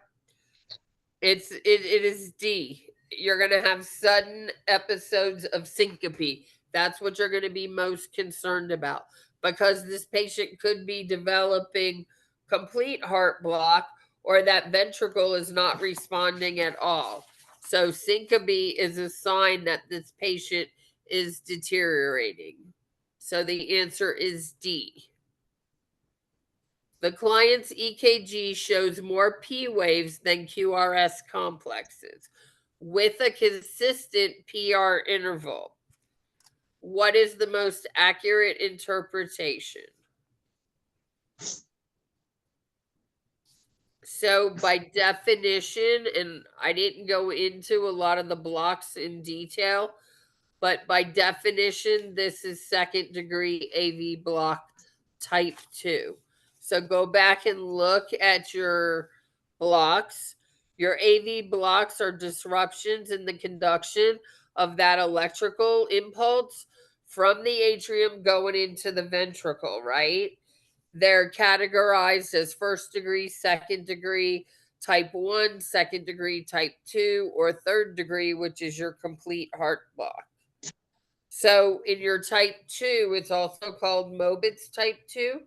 It is D. You're going to have sudden episodes of syncope. That's what you're going to be most concerned about because this patient could be developing complete heart block or that ventricle is not responding at all. So syncope is a sign that this patient is deteriorating. So the answer is D. The client's EKG shows more P waves than QRS complexes with a consistent PR interval. What is the most accurate interpretation? So by definition, and I didn't go into a lot of the blocks in detail, but by definition, this is second degree AV block type 2. So go back and look at your blocks. Your AV blocks are disruptions in the conduction of that electrical impulse from the atrium going into the ventricle, right? They're categorized as first degree, second degree, type 1, second degree, type 2, or third degree, which is your complete heart block. So in your type 2, it's also called Mobitz type 2,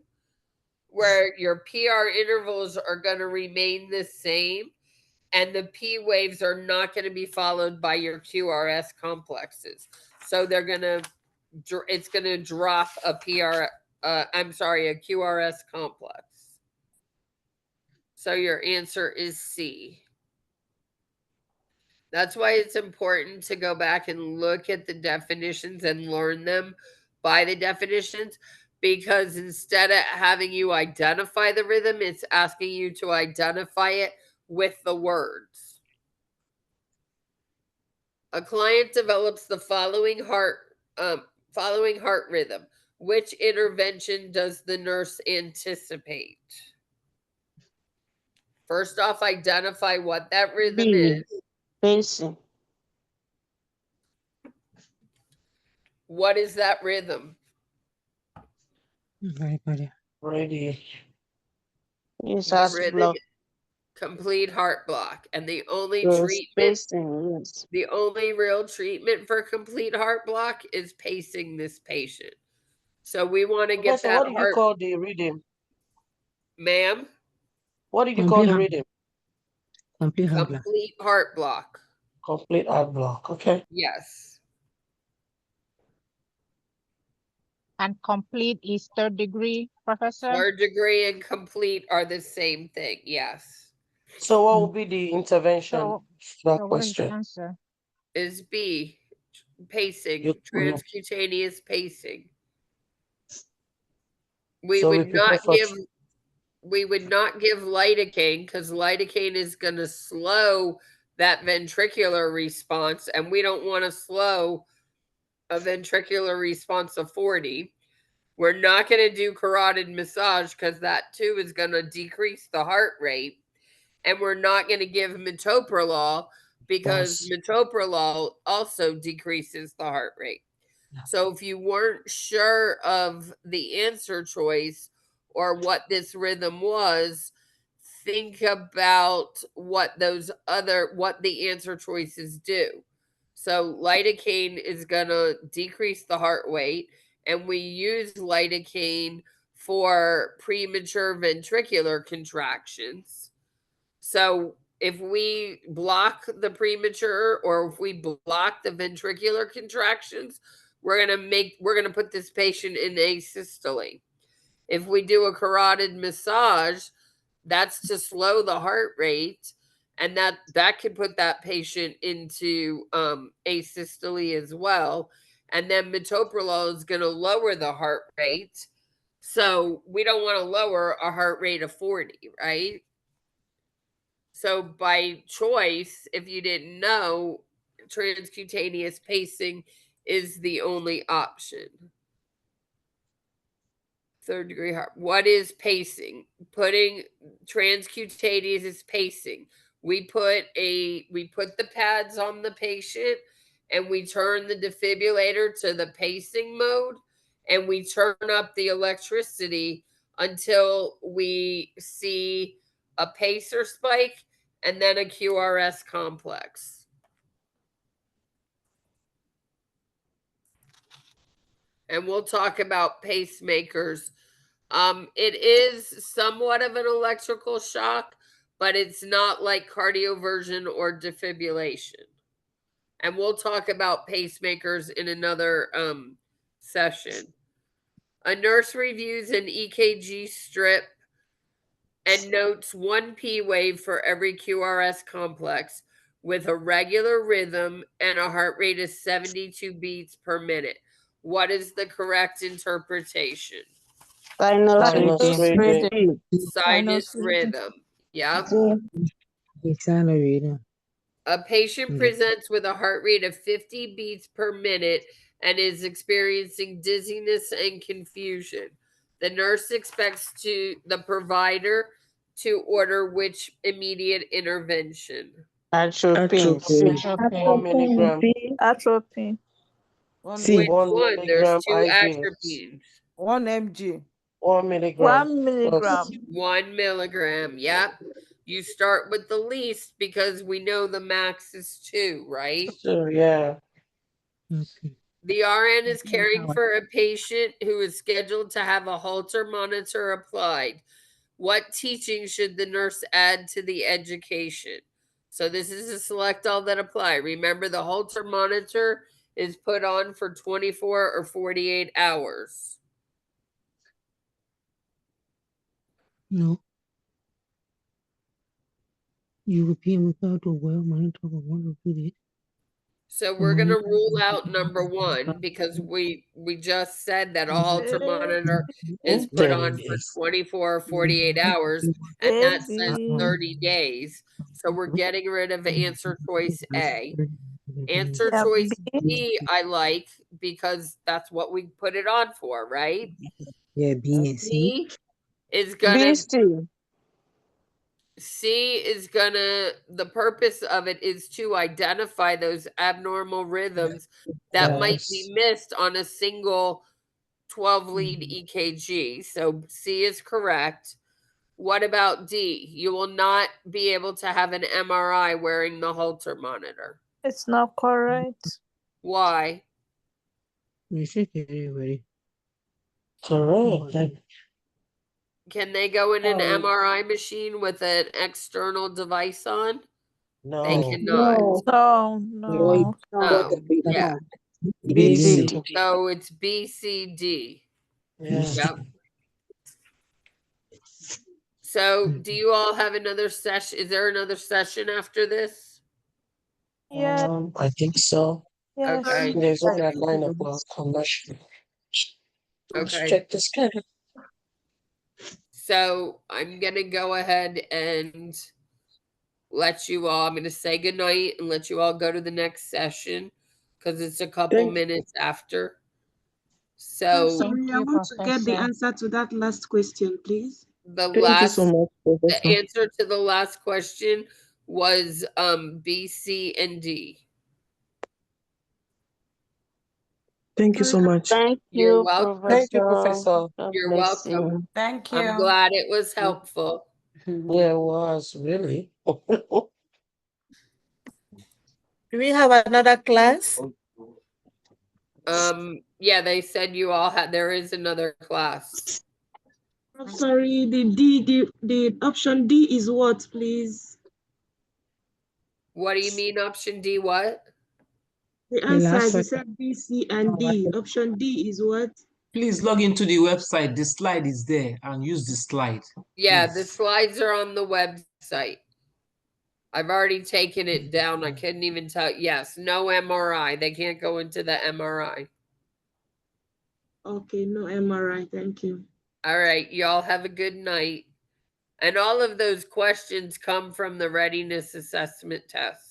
where your PR intervals are going to remain the same and the P waves are not going to be followed by your QRS complexes. So it's going to drop a a QRS complex. So your answer is C. That's why it's important to go back and look at the definitions and learn them by the definitions, because instead of having you identify the rhythm, it's asking you to identify it with the words. A client develops the following heart rhythm. Which intervention does the nurse anticipate? First off, identify what that rhythm is. Pacing. What is that rhythm? Ready. Yes, The heart rhythm block. Complete heart block. And the only Yes, treatment, pacing, yes. the only real treatment for complete heart block is pacing this patient. So we want to get Professor, that what did you heart. call the rhythm? Ma'am? What did you call the rhythm? Complete heart block. Complete heart block. Complete heart block. Okay. Yes. And complete is third degree, Professor? Third degree and complete are the same thing. Yes. So what will be the intervention So, for that so what is the question? answer? Is B. Pacing. You- Transcutaneous pacing. We So we would prepare not for give lidocaine, because lidocaine is going to slow that ventricular response, and we don't want to slow a ventricular response of 40. We're not going to do carotid massage, because that too is going to decrease the heart rate. And we're not going to give metoprolol, because metoprolol also decreases the heart rate. So if you weren't sure of the answer choice or what this rhythm was, think about what the answer choices do. So lidocaine is going to decrease the heart rate, and we use lidocaine for premature ventricular contractions. So if we block the premature, or if we block the ventricular contractions, we're gonna put this patient in asystole. If we do a carotid massage, that's to slow the heart rate, and that could put that patient into asystole as well. And then metoprolol is going to lower the heart rate, so we don't want to lower a heart rate of 40, right? So by choice, if you didn't know, transcutaneous pacing is the only option. Third degree heart. What is pacing? Putting transcutaneous is pacing. We put the pads on the patient, and we turn the defibrillator to the pacing mode, and we turn up the electricity until we see a pacer spike and then a QRS complex. And we'll talk about pacemakers. It is somewhat of an electrical shock, but it's not like cardioversion or defibrillation. And we'll talk about pacemakers in another session. A nurse reviews an EKG strip and notes 1 P wave for every QRS complex with a regular rhythm and a heart rate of 72 beats per minute. What is the correct interpretation? Sinus Sinus rhythm. rhythm. Sinus rhythm. Yep. A patient presents with a heart rate of 50 beats per minute and is experiencing dizziness and confusion. The nurse expects the provider to order which immediate intervention? Atropine. Atropine. 1 milligram. Atropine. Which 1 one? There's milligram 2 IV. atropines. 1 mg. 1 milligram. 1 milligram. 1 milligram. Yep. You start with the least because we know the max is 2, right? So, yeah. The RN is caring for a patient who is scheduled to have a Holter monitor applied. What teaching should the nurse add to the education? So this is a select all that apply. Remember, the Holter monitor is put on for 24 or 48 hours. No. European without a well monitor of 1 or 2 days. So we're going to rule out number 1 because we just said that a Holter monitor is put on for 24 or 48 hours, and that says 30 days. So we're getting rid of answer choice A. Answer choice B I like because that's what we put it on for, right? Yeah, B and C. C is gonna, the purpose of it is to identify those abnormal rhythms that might be missed on a single 12 lead EKG. So C is correct. What about D? You will not be able to have an MRI wearing the Holter monitor. It's not correct. Why? Correct. Can they go in an MRI machine with an external device on? No. They cannot. No. Yeah. BCD. So it's BCD. Yeah. Yep. So do you all have another session? Is there another session after this? Yeah. I think so. Yes. Okay. There's one at 9 o'clock. I'm not sure. Let's Okay. check the schedule. So I'm gonna go ahead and let you all, I'm gonna say goodnight and let you all go to the next session because it's a couple minutes after. So Thank I you, want to get the Professor. answer to that last question, please. Thank you so much, the Professor. answer to the last question was B, C, and D. Thank you so much. Thank You're you, welcome. Thank you, Professor. God You're bless you. welcome. Thank you. I'm glad it was helpful. Yeah, it was really. Do we have another class? Yeah, they said you all had, there is another class. I'm sorry, the option D is what, please? What do you mean option D, what? The answers, you said B, C, and D. Option D is what? Please log into the website. The slide is there and use the slide. Yeah, please. the slides are on the website. I've already taken it down. I couldn't even tell. Yes, no MRI. They can't go into the MRI. Okay, no MRI, thank you. All right, y'all have a good night. And all of those questions come from the readiness assessment test.